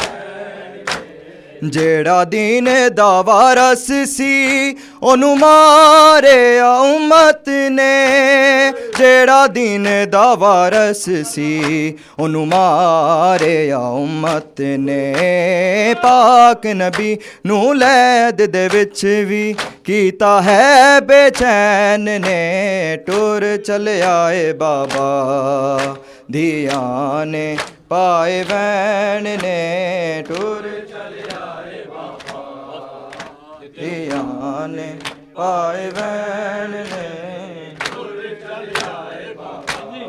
ਜਿਹੜਾ ਦੀਨ ਦਾ ਵਾਰਸ ਸੀ ਉਹਨੂੰ ਮਾਰਿਆ ਉਮਤ ਨੇ ਜਿਹੜਾ ਦੀਨ ਦਾ ਵਾਰਸ ਸੀ ਉਹਨੂੰ ਮਾਰਿਆ ਉਮਤ ਨੇ ਪਾਕ ਨਬੀ ਨੂੰ ਲੈਦ ਦੇ ਵਿੱਚ ਵੀ ਕੀਤਾ ਹੈ ਬੇਚੈਨ ਨੇ ਟੁਰ ਚਲਿਆ ਏ ਬਾਬਾ ਦੀਆਂ ਨੇ ਪਾਏ ਬੈਣ ਨੇ ਟੁਰ ਚਲਿਆ ਏ ਬਾਬਾ ਦੀਆਂ ਨੇ ਪਾਏ ਬੈਣ ਨੇ ਟੁਰ ਚਲਿਆ ਏ ਬਾਬਾ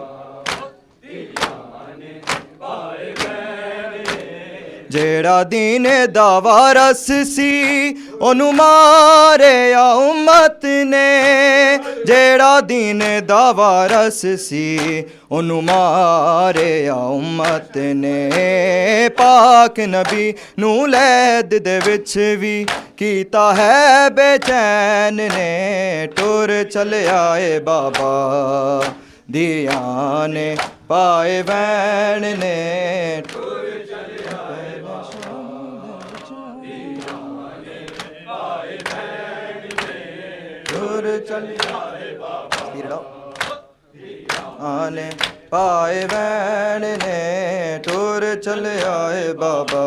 ਦੀਆਂ ਨੇ ਪਾਏ ਬੈਣ ਨੇ ਜਿਹੜਾ ਦੀਨ ਦਾ ਵਾਰਸ ਸੀ ਉਹਨੂੰ ਮਾਰਿਆ ਉਮਤ ਨੇ ਜਿਹੜਾ ਦੀਨ ਦਾ ਵਾਰਸ ਸੀ ਉਹਨੂੰ ਮਾਰਿਆ ਉਮਤ ਨੇ ਪਾਕ ਨਬੀ ਨੂੰ ਲੈਦ ਦੇ ਵਿੱਚ ਵੀ ਕੀਤਾ ਹੈ ਬੇਚੈਨ ਨੇ ਟੁਰ ਚਲਿਆ ਏ ਬਾਬਾ ਦੀਆਂ ਨੇ ਪਾਏ ਬੈਣ ਨੇ ਟੁਰ ਚਲਿਆ ਏ ਬਾਬਾ ਦੀਆਂ ਨੇ ਪਾਏ ਬੈਣ ਨੇ ਟੁਰ ਚਲਿਆ ਏ ਬਾਬਾ ਆਨੇ ਪਾਏ ਬੈਣ ਨੇ ਟੁਰ ਚਲਿਆ ਏ ਬਾਬਾ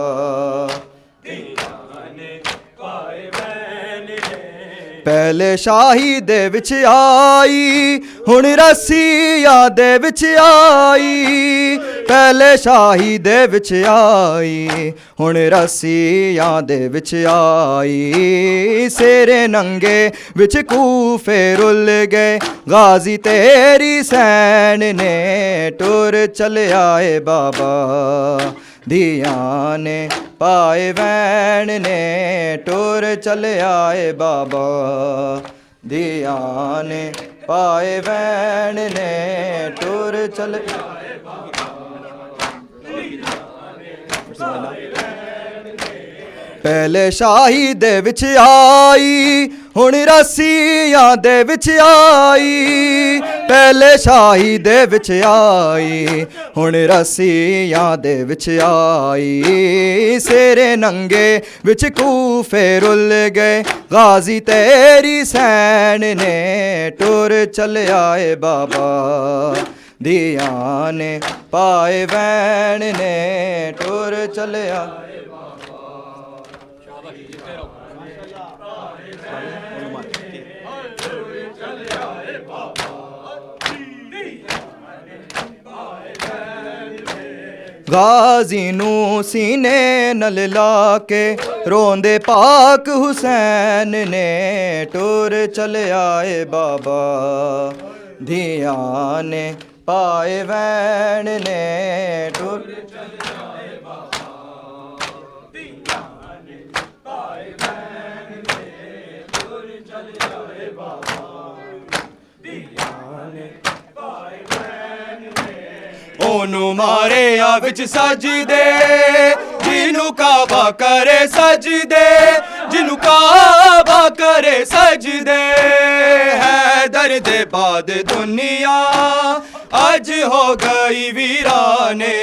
ਦੀਆਂ ਨੇ ਪਾਏ ਬੈਣ ਨੇ ਪਹਿਲੇ ਸ਼ਾਹੀ ਦੇ ਵਿੱਚ ਆਈ ਹੁਣ ਰਸੀਆ ਦੇ ਵਿੱਚ ਆਈ ਪਹਿਲੇ ਸ਼ਾਹੀ ਦੇ ਵਿੱਚ ਆਈ ਹੁਣ ਰਸੀਆਂ ਦੇ ਵਿੱਚ ਆਈ ਸੇਰੇ ਨੰਗੇ ਵਿੱਚ ਕੂਫੇ ਰੁੱਲ ਗਏ ਗਾਜ਼ੀ ਤੇਰੀ ਸੈਨ ਨੇ ਟੁਰ ਚਲਿਆ ਏ ਬਾਬਾ ਦੀਆਂ ਨੇ ਪਾਏ ਬੈਣ ਨੇ ਟੁਰ ਚਲਿਆ ਏ ਬਾਬਾ ਦੀਆਂ ਨੇ ਪਾਏ ਬੈਣ ਨੇ ਟੁਰ ਚਲਿਆ ਏ ਬਾਬਾ ਪਹਿਲੇ ਸ਼ਾਹੀ ਦੇ ਵਿੱਚ ਆਈ ਹੁਣ ਰਸੀਆਂ ਦੇ ਵਿੱਚ ਆਈ ਪਹਿਲੇ ਸ਼ਾਹੀ ਦੇ ਵਿੱਚ ਆਈ ਹੁਣ ਰਸੀਆਂ ਦੇ ਵਿੱਚ ਆਈ ਸੇਰੇ ਨੰਗੇ ਵਿੱਚ ਕੂਫੇ ਰੁੱਲ ਗਏ ਗਾਜ਼ੀ ਤੇਰੀ ਸੈਨ ਨੇ ਟੁਰ ਚਲਿਆ ਏ ਬਾਬਾ ਦੀਆਂ ਨੇ ਪਾਏ ਬੈਣ ਨੇ ਟੁਰ ਚਲਿਆ ਏ ਬਾਬਾ ਗਾਜ਼ੀ ਨੂੰ ਸੀਨੇ ਨਾਲ ਲਾ ਕੇ ਰੋਂਦੇ ਪਾਕ ਹੁਸੈਨ ਨੇ ਟੁਰ ਚਲਿਆ ਏ ਬਾਬਾ ਦੀਆਂ ਨੇ ਪਾਏ ਬੈਣ ਨੇ ਟੁਰ ਚਲਿਆ ਏ ਬਾਬਾ ਦੀਆਂ ਨੇ ਪਾਏ ਬੈਣ ਨੇ ਟੁਰ ਚਲਿਆ ਏ ਬਾਬਾ ਦੀਆਂ ਨੇ ਪਾਏ ਬੈਣ ਨੇ ਉਹਨੂੰ ਮਾਰਿਆ ਵਿੱਚ ਸਜਦੇ ਜਿਹਨੂੰ ਕਾਬਾ ਕਰੇ ਸਜਦੇ ਜਿਹਨੂੰ ਕਾਬਾ ਕਰੇ ਸਜਦੇ हैदर दे बाद दुनिया आज हो गई वीराने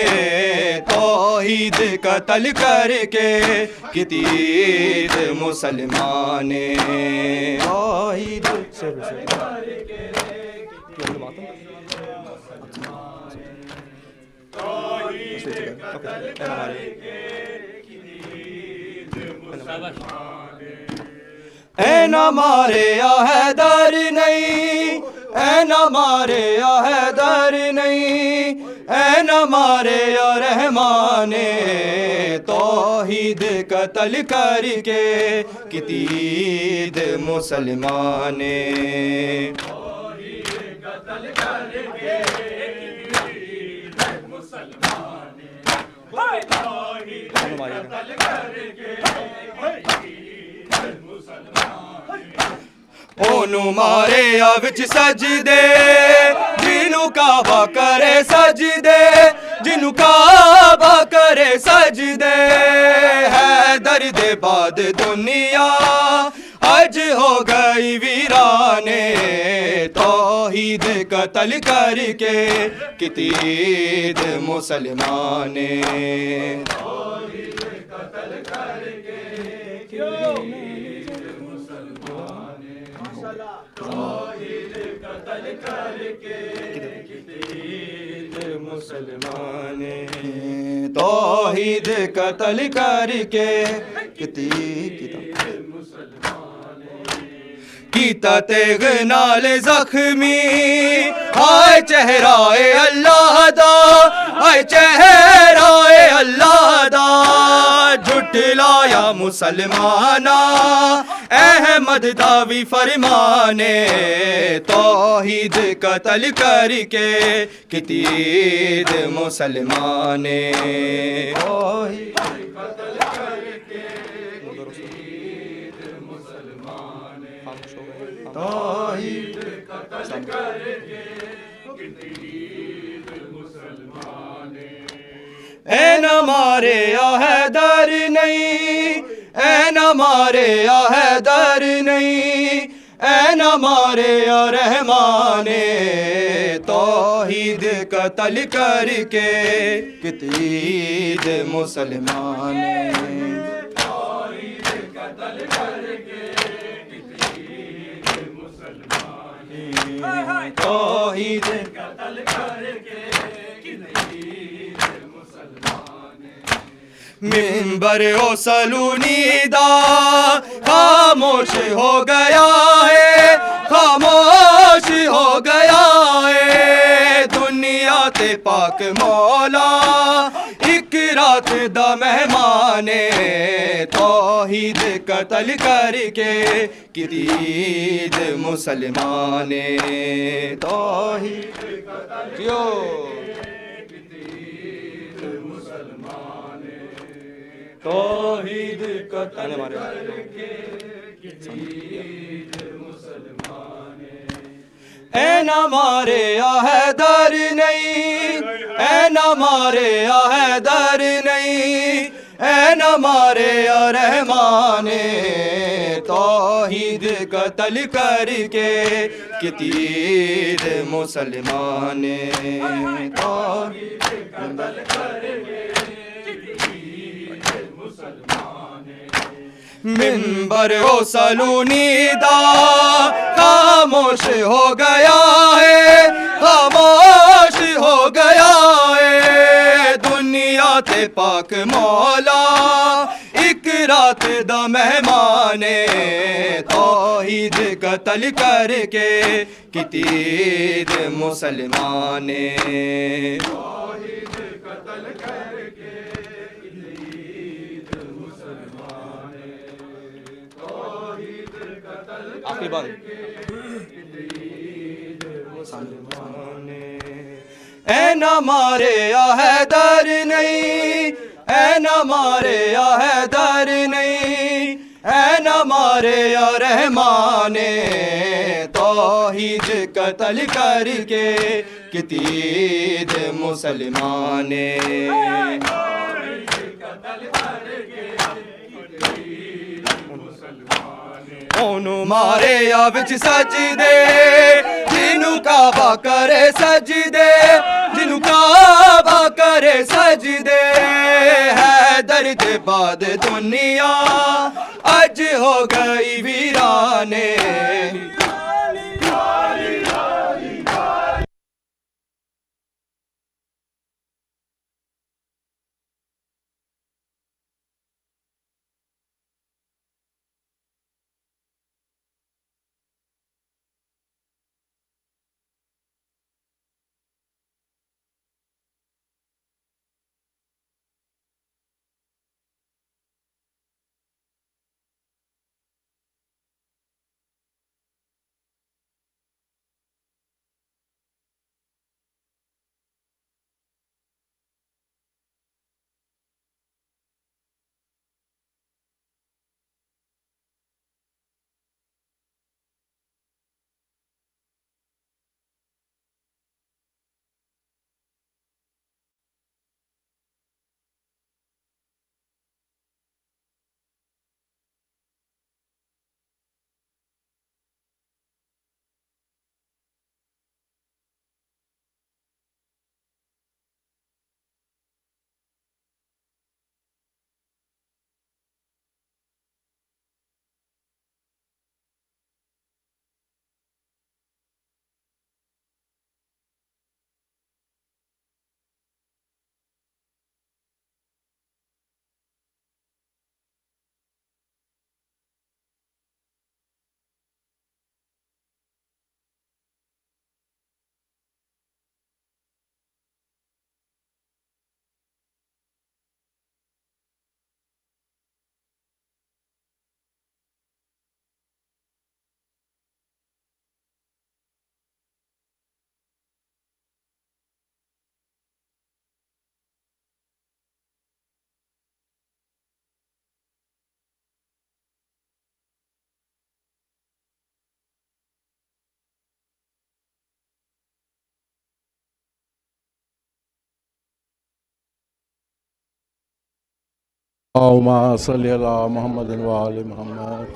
तौहीद कत्ल करके कितीद मुसलमाने तौहीद करके اے نہ مارے یا حیدر نہیں، اے نہ مارے یا حیدر نہیں، اے نہ مارے یا رحمان، توحید قتل کر کے کتید مسلمان، اونوں مارے یا وچ سجدے جنوں کعبہ کرے سجدے، جنوں کعبہ کرے سجدے، حیدر دے بعد دنیا اج ہو گئی ویرانے، توحید قتل کر کے کتید مسلمان، مسلمان، توحید قتل کر کے کیتا تیغ نال زخمی، ہائے چہرائے اللہ دا، ہائے چہرائے اللہ دا، جھٹلایا مسلمانا احمد داوی فرمانے، توحید قتل کر کے کتید مسلمانے، توحید قتل کر کے کتید مسلمانے، توحید قتل کر کے کتید مسلمانے، اے نہ مارے یا حیدر نہیں، اے نہ مارے یا حیدر نہیں، اے نہ مارے یا رحمان، توحید قتل کر کے کتید مسلمان، توحید قتل کر کے کتید مسلمان، توحید قتل کر کے کتید مسلمان، منبر او سلونی دا خاموش ہو گیا ہے، خاموش ہو گیا ہے، دنیا تے پاک مولا ایک رات دا مہمان، توحید قتل کر کے کتید مسلمان، توحید قتل کیوں توحید قتل کر کے کتید مسلمان، اے نہ مارے یا حیدر نہیں، اے نہ مارے یا حیدر نہیں، اے نہ مارے یا رحمان، توحید قتل کر کے کتید مسلمان، توحید قتل کر کے منبر او سلونی دا خاموش ہو گیا ہے، خاموش ہو گیا ہے، دنیا تے پاک مولا ایک رات دا مہمان، توحید قتل کر کے کتید مسلمان، توحید قتل کر کے آخری بات اے نہ مارے یا حیدر نہیں، اے نہ مارے یا حیدر نہیں، اے نہ مارے یا رحمان، توحید قتل کر کے کتید مسلمان، اونوں مارے یا وچ سجدے جنوں کعبہ کرے سجدے، جنوں کعبہ کرے سجدے، حیدر دے بعد دنیا اج ہو گئی ویرانے، اللهم صل على محمد وآل محمد